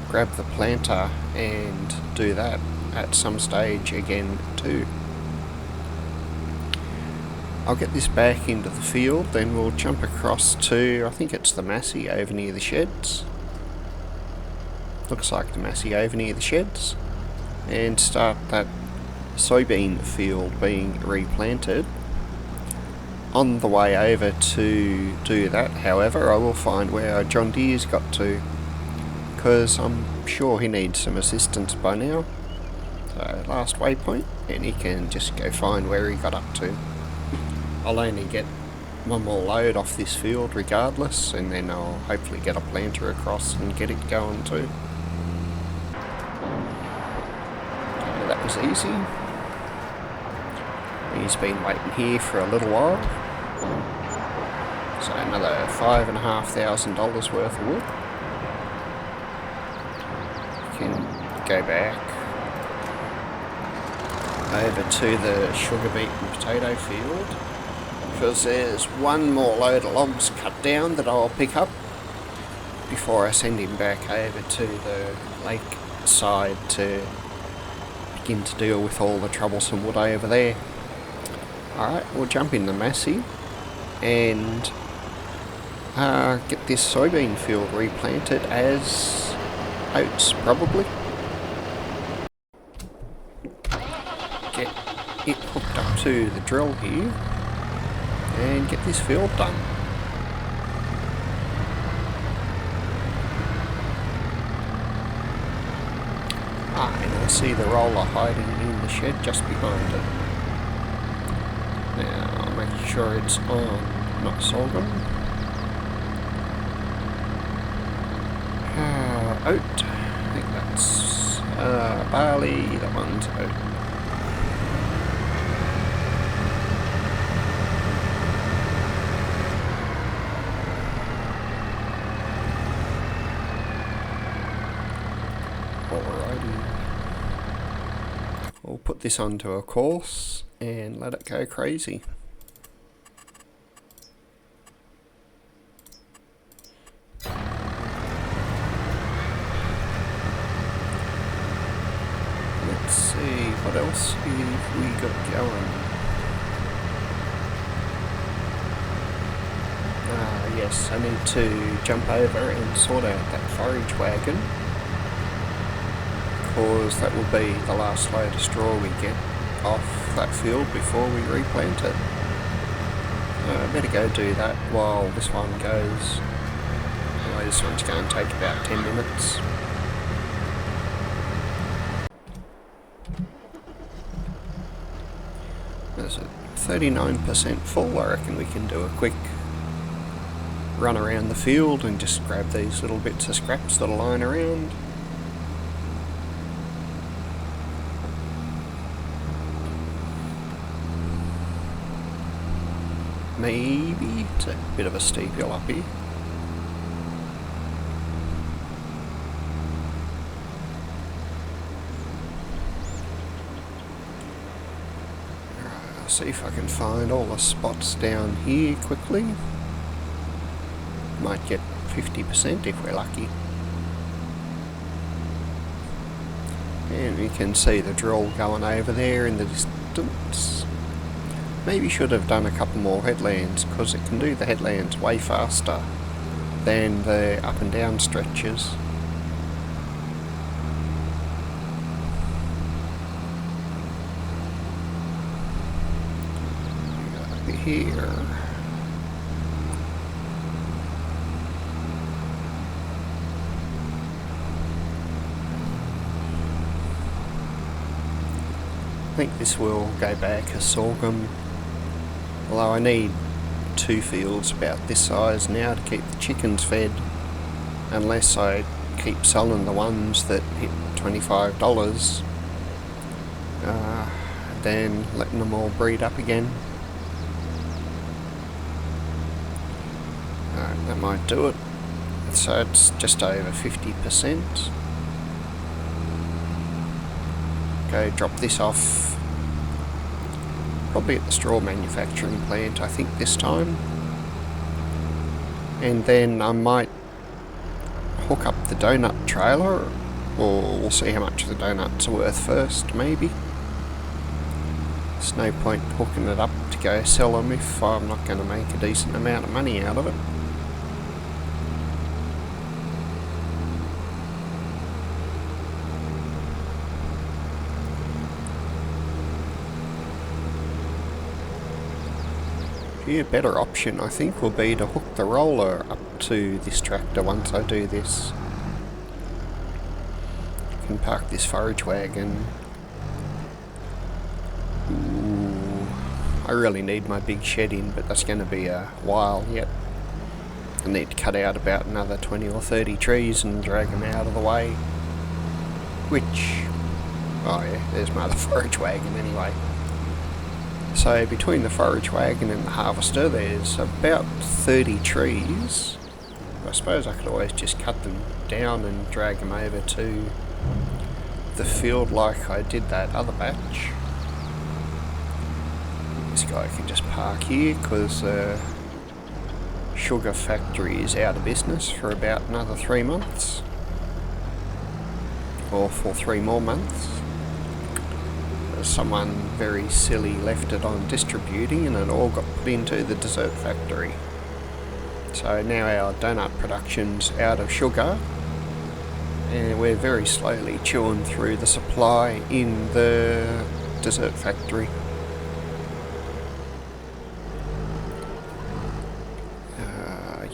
grab the planter and do that at some stage again too. I'll get this back into the field, then we'll jump across to, I think it's the Massey over near the sheds. Looks like the Massey over near the sheds. And start that soybean field being replanted. On the way over to do that, however, I will find where our John Deere's got to, because I'm sure he needs some assistance by now. So last waypoint, and he can just go find where he got up to. I'll only get one more load off this field regardless, and then I'll hopefully get a planter across and get it going too. Okay, that was easy. He's been waiting here for a little while. So another $5,500 worth of wood. We can go back over to the sugar beet and potato field, because there's one more load of logs cut down that I'll pick up before I send him back over to the lake side to begin to deal with all the troublesome wood over there. Alright, we'll jump in the Massey and get this soybean field replanted as oats, probably. Get it hooked up to the drill here and get this field done. And I see the roller hiding in the shed just behind it. Now I'll make sure it's on, not sorghum. Oat, I think that's barley, that one's oat. We'll put this onto a course and let it go crazy. Let's see, what else have we got going? Yes, I need to jump over and sort out that forage wagon, because that will be the last load of straw we get off that field before we replant it. I better go do that while this one goes. Anyway, this one's going to take about 10 minutes. There's a 39% full. I reckon we can do a quick run around the field and just grab these little bits of scraps that are lying around. Maybe it's a bit of a steep hill up here. I'll see if I can find all the spots down here quickly. Might get 50% if we're lucky. And we can see the drill going over there in the distance. Maybe should have done a couple more headlands, because it can do the headlands way faster than the up and down stretches. Over here. I think this will go back as sorghum, although I need 2 fields about this size now to keep the chickens fed, unless I keep selling the ones that hit $25, then letting them all breed up again. That might do it. So it's just over 50%. Go drop this off, probably at the straw manufacturing plant I think this time, and then I might hook up the donut trailer, or we'll see how much the donuts are worth first, maybe. There's no point hooking it up to go sell them if I'm not going to make a decent amount of money out of it. Yeah, better option I think will be to hook the roller up to this tractor once I do this. I can park this forage wagon. Ooh, I really need my big shed in, but that's going to be a while yet. I need to cut out about another 20 or 30 trees and drag them out of the way. Which, oh yeah, there's my other forage wagon anyway. So between the forage wagon and the harvester there's about 30 trees. I suppose I could always just cut them down and drag them over to the field like I did that other batch. This guy can just park here because the sugar factory is out of business for about another 3 months. Or for 3 more months. Someone very silly left it on distributing and it all got put into the dessert factory. So now our donut production's out of sugar and we're very slowly chewing through the supply in the dessert factory.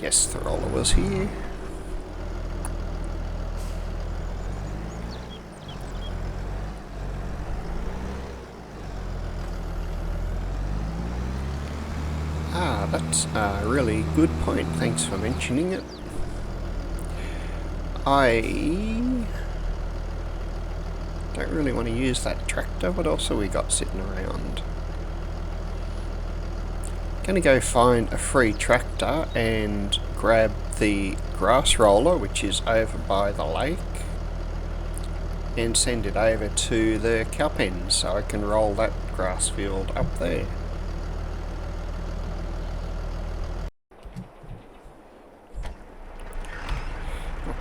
Yes, the roller was here. That's a really good point, thanks for mentioning it. I don't really want to use that tractor. What else have we got sitting around? Gonna go find a free tractor and grab the grass roller, which is over by the lake, and send it over to the cow pen so I can roll that grass field up there.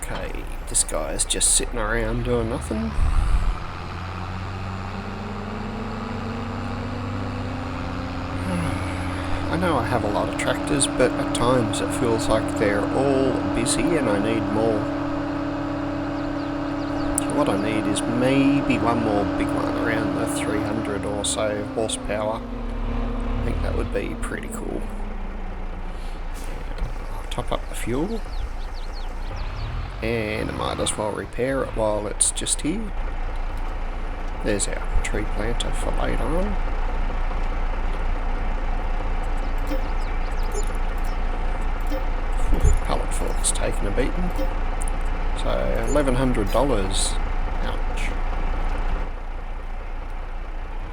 Okay, this guy's just sitting around doing nothing. I know I have a lot of tractors, but at times it feels like they're all busy and I need more. So what I need is maybe one more big one around the 300 or so horsepower. I think that would be pretty cool. I'll top up the fuel. And I might as well repair it while it's just here. There's our tree planter for later on. Pallet fork's taken a beating. So $1,100. Ouch.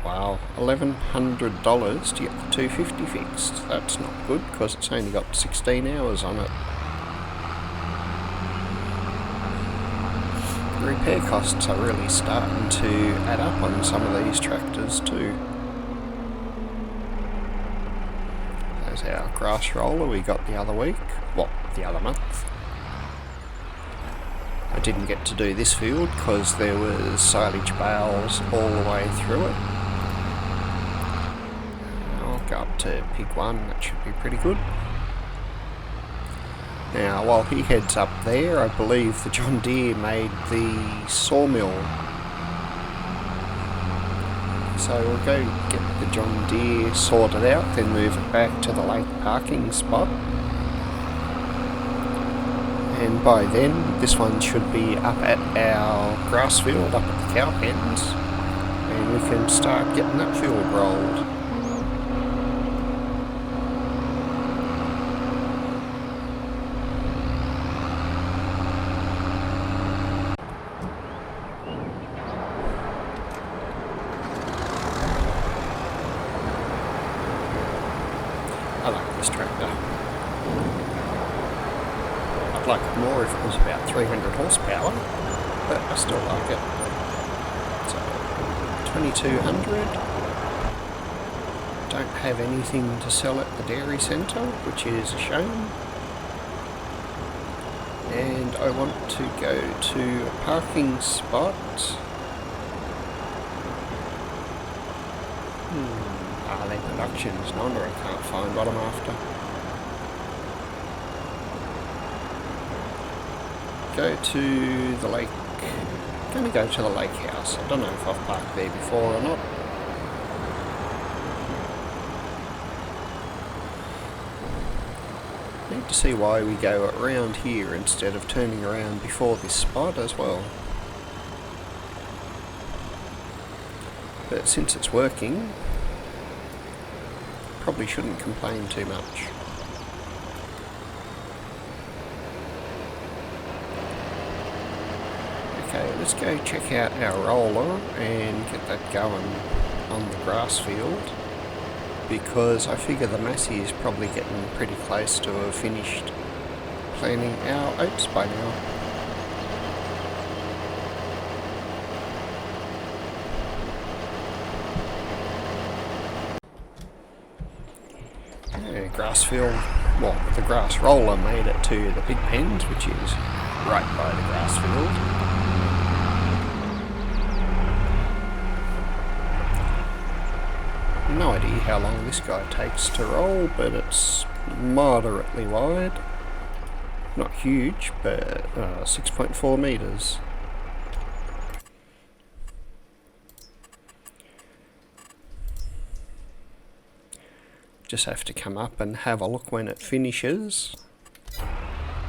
Wow, $1,100 to get the 250 fixed. That's not good because it's only got 16 hours on it. Repair costs are really starting to add up on some of these tractors too. There's our grass roller we got the other week, well, the other month. I didn't get to do this field because there was silage bales all the way through it. I'll go up to pig 1, that should be pretty good. Now, while he heads up there, I believe the John Deere made the sawmill. So we'll go get the John Deere sorted out, then move it back to the lake parking spot. And by then, this one should be up at our grass field, up at the cow pens. And we can start getting that field rolled. I like this tractor. I'd like it more if it was about 300 horsepower, but I still like it. So, 2200. Don't have anything to sell at the dairy centre, which is a shame. and I want to go to a parking spot. Late productions, no wonder I can't find what I'm after. Go to the lake. I'm going to go to the lake house. I don't know if I've parked there before or not. Need to see why we go around here instead of turning around before this spot as well. But since it's working, probably shouldn't complain too much. Okay, let's go check out our roller and get that going on the grass field, because I figure the Massey is probably getting pretty close to a finished planting our oats by now. Grass field, well, the grass roller made it to the pig pens, which is right by the grass field. No idea how long this guy takes to roll, but it's moderately wide. Not huge, but 6.4 metres. Just have to come up and have a look when it finishes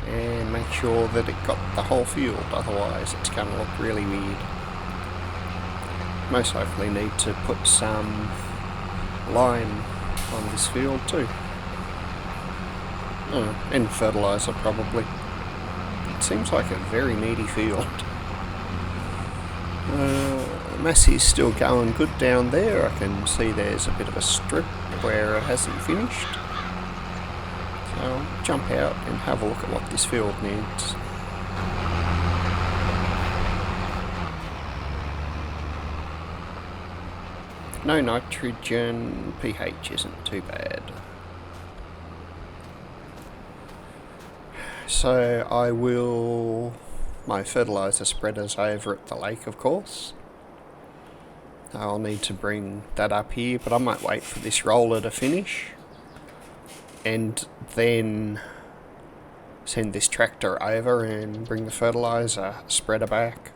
and make sure that it got the whole field, otherwise it's going to look really weird. Most likely need to put some lime on this field too. And fertiliser probably. It seems like a very meaty field. Massey's still going good down there. I can see there's a bit of a strip where it hasn't finished. So I'll jump out and have a look at what this field needs. No nitrogen, pH isn't too bad. So I will... my fertiliser spreader's over at the lake, of course. I'll need to bring that up here, but I might wait for this roller to finish and then send this tractor over and bring the fertiliser spreader back.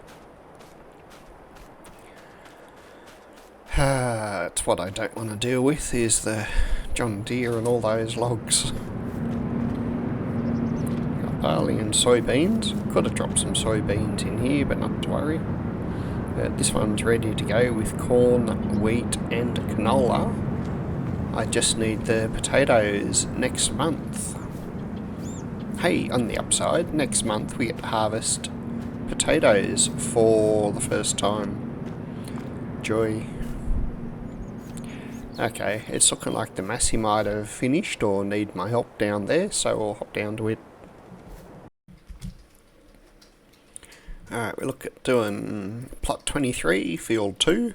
It's what I don't want to deal with, is the John Deere and all those logs. Got barley and soybeans. Could have dropped some soybeans in here, but not to worry. This one's ready to go with corn, wheat and canola. I just need the potatoes next month. Hey, on the upside, next month we get to harvest potatoes for the first time. Joy. Okay, it's looking like the Massey might have finished or need my help down there, so we'll hop down to it. Alright, we look at doing plot 23, field 2.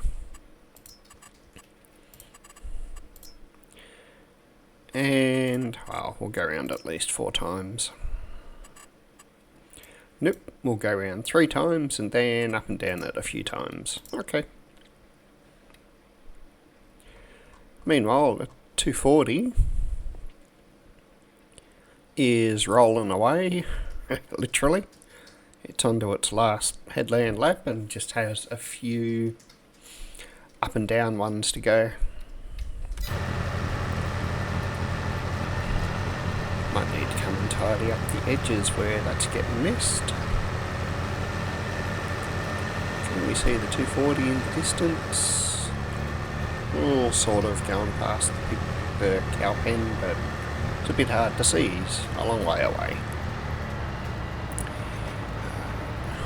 And, well, we'll go around at least 4 times. Nope, we'll go around 3 times and then up and down it a few times. Okay. Meanwhile, the 240 is rolling away, literally. It's onto its last headland lap and just has a few up and down ones to go. Might need to come and tidy up the edges where that's getting missed. Can we see the 240 in the distance? All sort of going past the cow pen, but it's a bit hard to see. It's a long way away.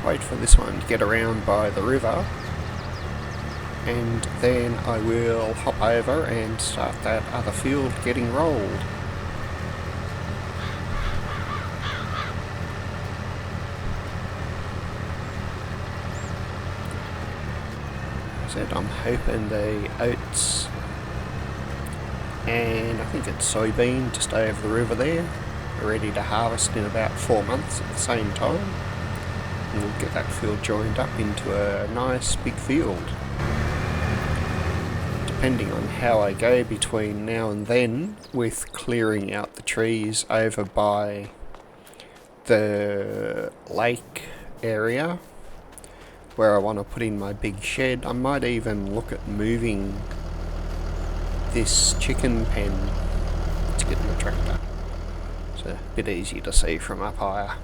Wait for this one to get around by the river, and then I will hop over and start that other field getting rolled. As I said, I'm hoping the oats and I think it's soybean just over the river there ready to harvest in about 4 months at the same time. And we'll get that field joined up into a nice big field. Depending on how I go between now and then with clearing out the trees over by the lake area where I want to put in my big shed, I might even look at moving this chicken pen. Let's get in the tractor. It's a bit easier to see from up higher.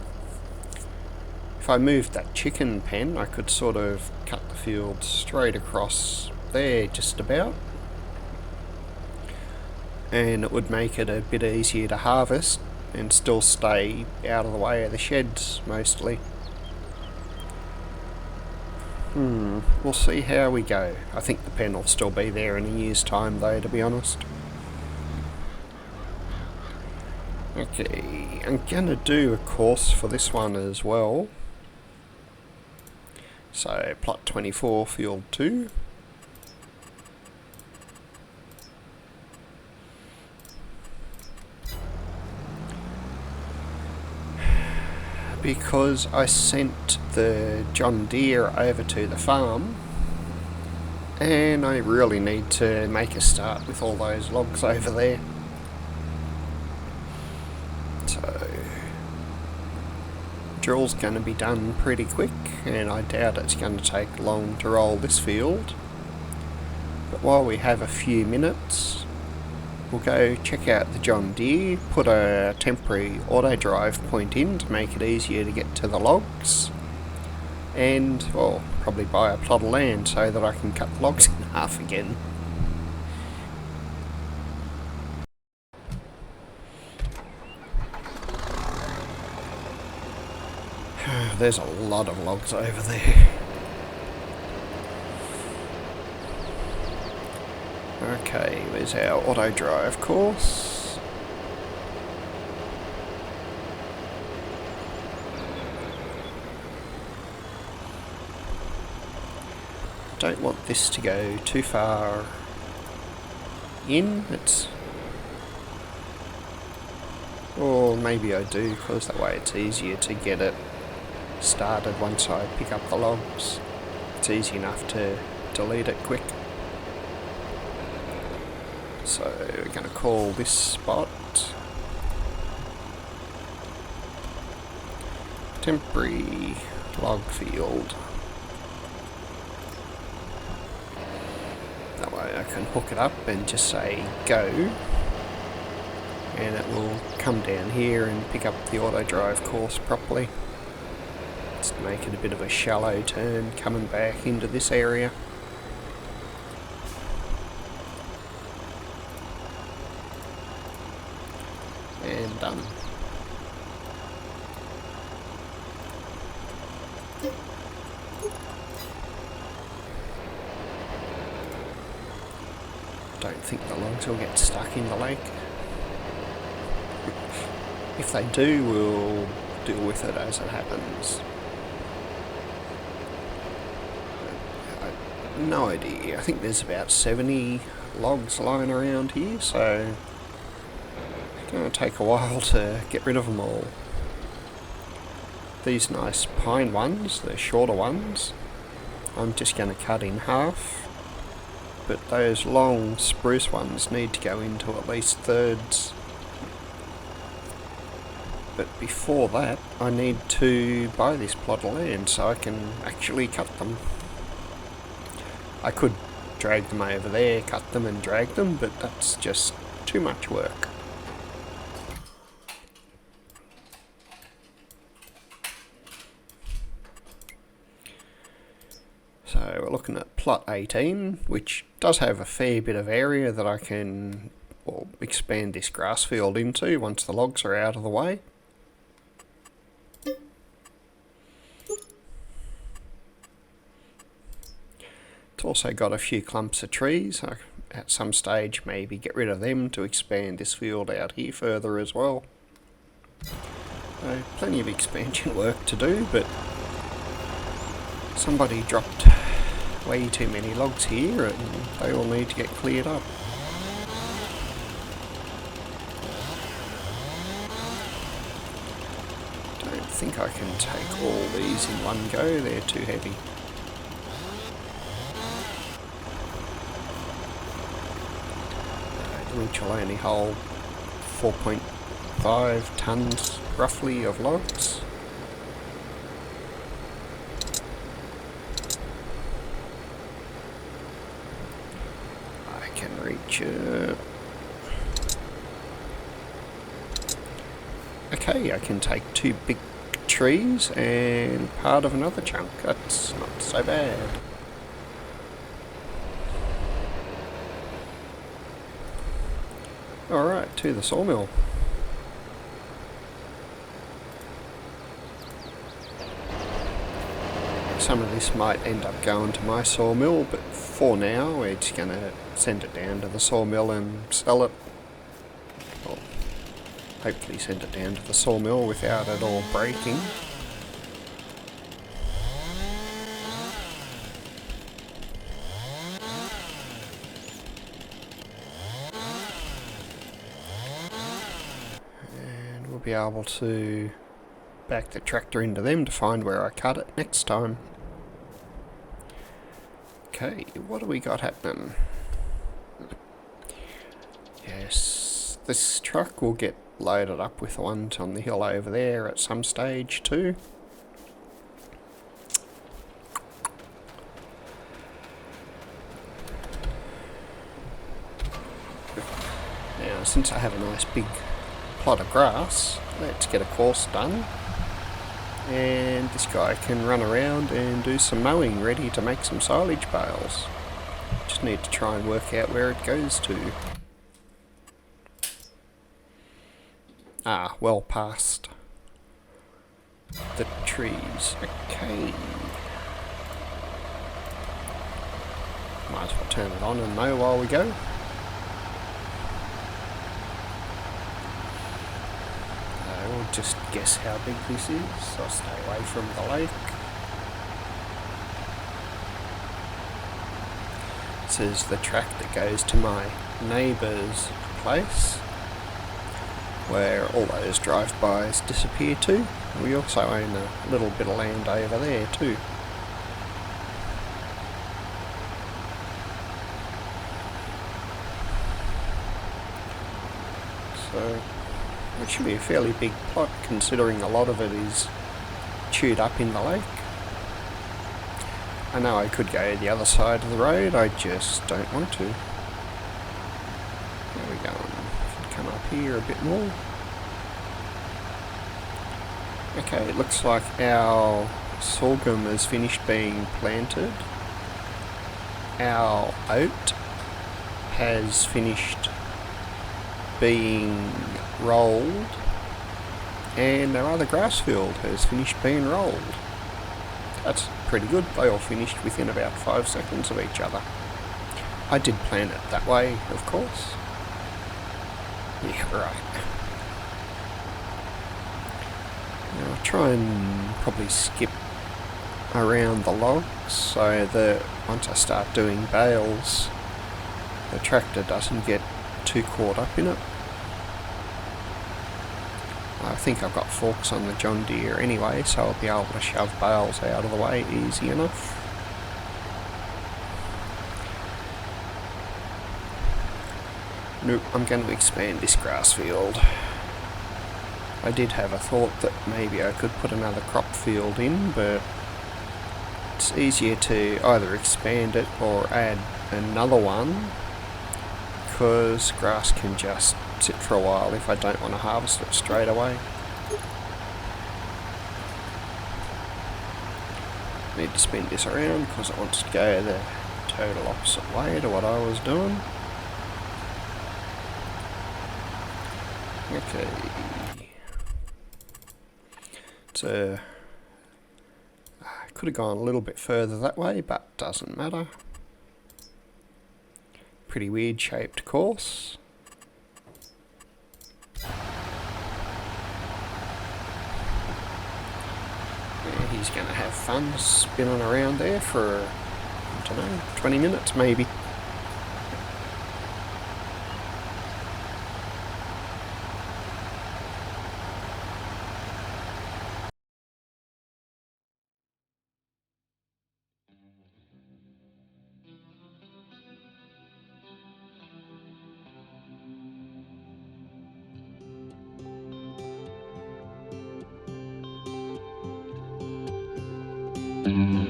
If I moved that chicken pen, I could sort of cut the field straight across there just about, and it would make it a bit easier to harvest and still stay out of the way of the sheds mostly. We'll see how we go. I think the pen will still be there in a year's time though, to be honest. Okay, I'm gonna do a course for this one as well. So plot 24, field 2. Because I sent the John Deere over to the farm, and I really need to make a start with all those logs over there. So, drill's going to be done pretty quick, and I doubt it's going to take long to roll this field. But while we have a few minutes, we'll go check out the John Deere, put a temporary auto drive point in to make it easier to get to the logs, and, well, probably buy a plot of land so that I can cut the logs in half again. There's a lot of logs over there. Okay, there's our auto drive course. Don't want this to go too far in. Or maybe I do, because that way it's easier to get it started once I pick up the logs. It's easy enough to delete it quick. So we're going to call this spot temporary log field. That way I can hook it up and just say go, and it will come down here and pick up the auto drive course properly. Just make it a bit of a shallow turn coming back into this area. And done. Don't think the logs will get stuck in the lake. If they do, we'll deal with it as it happens. No idea. I think there's about 70 logs lying around here, so it's going to take a while to get rid of them all. These nice pine ones, the shorter ones, I'm just going to cut in half, but those long spruce ones need to go into at least thirds. But before that, I need to buy this plot of land so I can actually cut them. I could drag them over there, cut them and drag them, but that's just too much work. So we're looking at plot 18, which does have a fair bit of area that I can, well, expand this grass field into once the logs are out of the way. It's also got a few clumps of trees. I, at some stage, maybe get rid of them to expand this field out here further as well. So, plenty of expansion work to do, but somebody dropped way too many logs here and they all need to get cleared up. think I can take all these in one go, they're too heavy. Which will only hold 4.5 tonnes roughly of logs. I can reach it. Okay, I can take 2 big trees and part of another chunk. That's not so bad. Alright, to the sawmill. Some of this might end up going to my sawmill, but for now we're just going to send it down to the sawmill and sell it. Or hopefully send it down to the sawmill without it all breaking. Be able to back the tractor into them to find where I cut it next time. Okay, what do we got happening? Yes, this truck will get loaded up with the ones on the hill over there at some stage too. Now, since I have a nice big plot of grass, let's get a course done, and this guy can run around and do some mowing ready to make some silage bales. Just need to try and work out where it goes to. Ah, well past the trees. Okay. Might as well turn it on and mow while we go. I'll just guess how big this is. I'll stay away from the lake. This is the track that goes to my neighbour's place, where all those drive-bys disappear to. We also own a little bit of land over there too. So it should be a fairly big plot, considering a lot of it is chewed up in the lake. I know I could go the other side of the road, I just don't want to. There we go. Come up here a bit more. Okay, it looks like our sorghum has finished being planted. Our oat has finished being rolled, and our other grass field has finished being rolled. That's pretty good. They all finished within about 5 seconds of each other. I did plan it that way, of course. Yeah, right. Now I'll try and probably skip around the logs so that once I start doing bales, the tractor doesn't get too caught up in it. I think I've got forks on the John Deere anyway, so I'll be able to shove bales out of the way easy enough. Nope, I'm going to expand this grass field. I did have a thought that maybe I could put another crop field in, but it's easier to either expand it or add another one, because grass can just sit for a while if I don't want to harvest it straight away. Need to spin this around because it wants to go the total opposite way to what I was doing. Okay. So I could have gone a little bit further that way, but doesn't matter. Pretty weird shaped course. Yeah, he's going to have fun spinning around there for, I don't know, 20 minutes maybe. Don't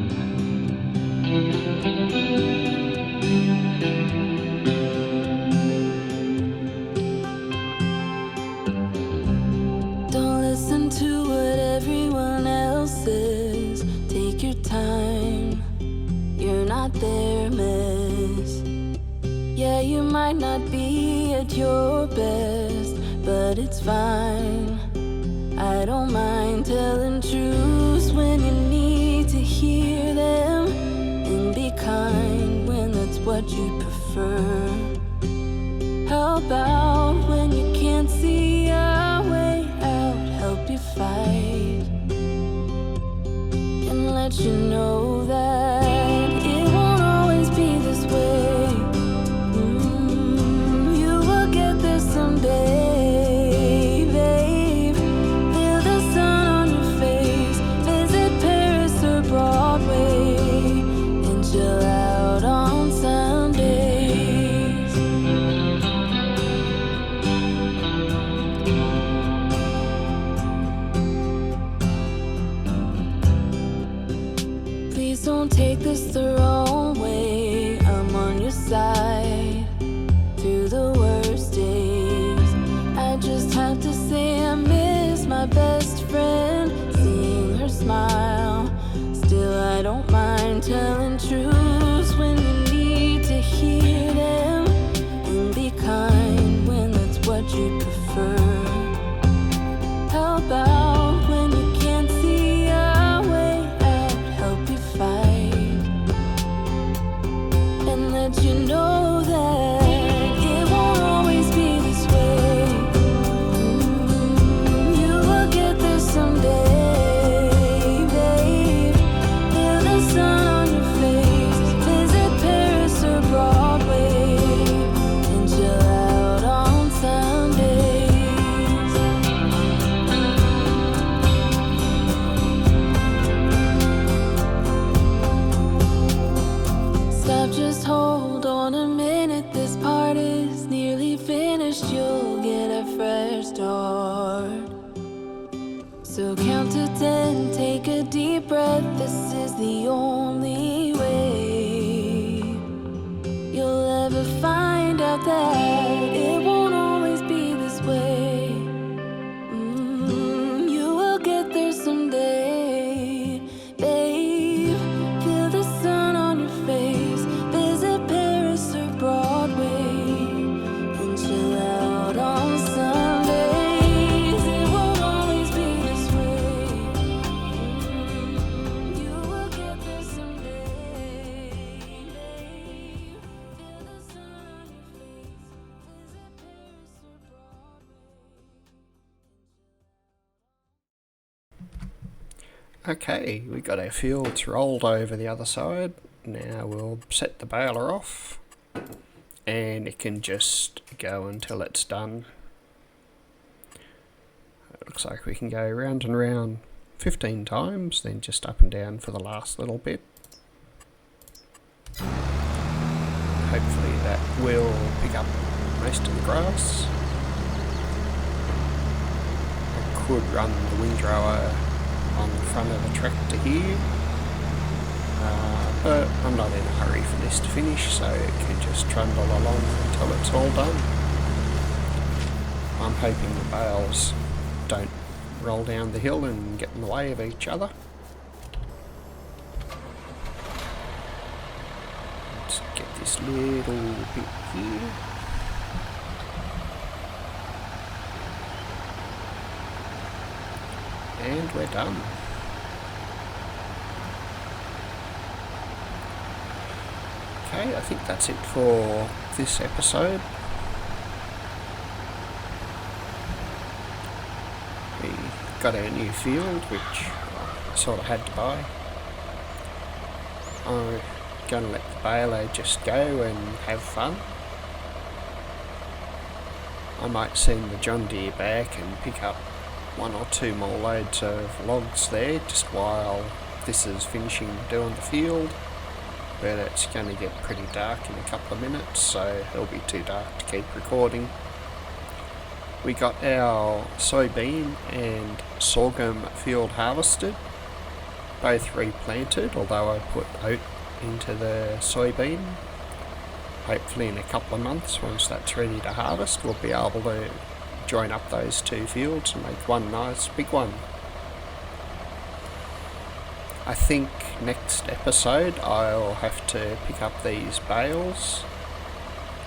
listen to what everyone else says. Take your time. You're not their mess. Yeah, you might not be at your best, but it's fine. I don't mind telling truths when you need to hear them, and be kind when that's what you prefer. How about when you can't see a way out, help you fight, and let you know that it won't always be this way. You will get there someday, babe. Feel the sun on your face, visit Paris or Broadway, and chill out on Sundays. Please don't take this the wrong way. I'm on your side through the worst days. I just have to say I miss my best friend, seeing her smile. Still, I don't mind telling truths when you need to hear them, and be kind when that's what you prefer. How about when you can't see a way out, help you fight, and let you know that it won't always be this way. You will get there someday, babe. Feel the sun on your face, visit Paris or Broadway, and chill out on Sundays. Stop, just hold on a minute. This part is nearly finished. You'll get a fresh start. So count to 10, take a deep breath. This is the only way you'll ever find out that it won't always be this way. You will get there someday, babe. Feel the sun on your face, visit Paris or Broadway, and chill out on Sundays. It won't always be this way. You will get there someday, babe. Feel the sun on your face, visit Paris or Broadway. Okay, we got our fields rolled over the other side. Now we'll set the baler off, and it can just go until it's done. It looks like we can go round and round 15 times, then just up and down for the last little bit. Hopefully that will pick up most of the grass. I could run the windrower on the front of the tractor here, but I'm not in a hurry for this to finish, so it can just trundle along until it's all done. I'm hoping the bales don't roll down the hill and get in the way of each other. Let's get this little bit here. And we're done. Okay, I think that's it for this episode. We got our new field, which I sort of had to buy. I'm going to let the baler just go and have fun. I might send the John Deere back and pick up 1 or 2 more loads of logs there just while this is finishing doing the field, but it's going to get pretty dark in a couple of minutes, so it'll be too dark to keep recording. We got our soybean and sorghum field harvested. both replanted, although I put oat into the soybean. Hopefully in a couple of months, once that's ready to harvest, we'll be able to join up those two fields and make one nice big one. I think next episode I'll have to pick up these bales,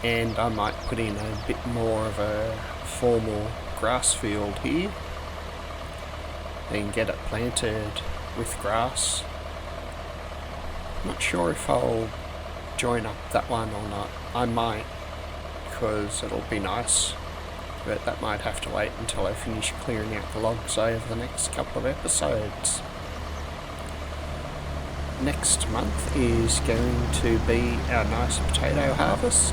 and I might put in a bit more of a formal grass field here and get it planted with grass. Not sure if I'll join up that one or not. I might, because it'll be nice, but that might have to wait until I finish clearing out the logs over the next couple of episodes. Next month is going to be our nice potato harvest,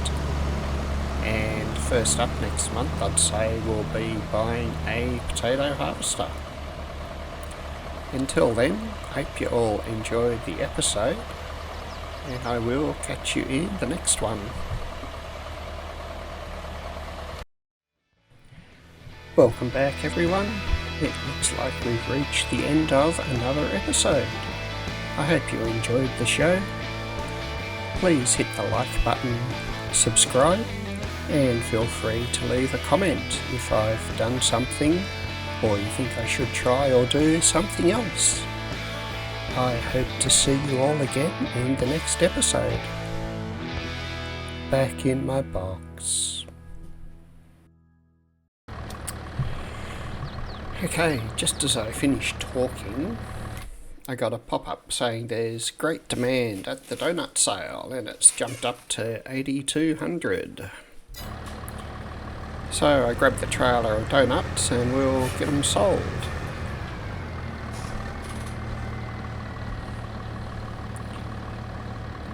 and first up next month I'd say we'll be buying a potato harvester. Until then, hope you all enjoyed the episode, and I will catch you in the next one. Welcome back everyone. It looks like we've reached the end of another episode. I hope you enjoyed the show. Please hit the like button, subscribe, and feel free to leave a comment if I've done something or you think I should try or do something else. I hope to see you all again in the next episode. Back in my box. Okay, just as I finished talking, I got a pop-up saying there's great demand at the donut sale and it's jumped up to 8,200. So I grabbed the trailer of donuts and we'll get them sold.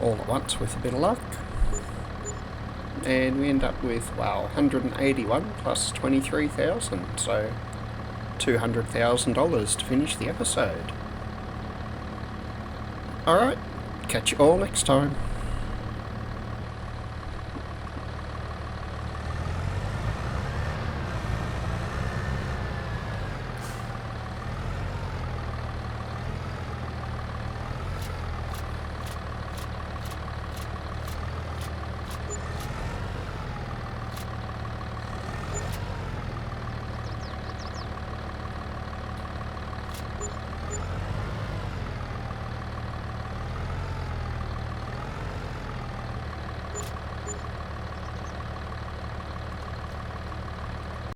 All at once with a bit of luck. And we end up with, wow, 181 plus 23,000, so $200,000 to finish the episode. Alright, catch you all next time.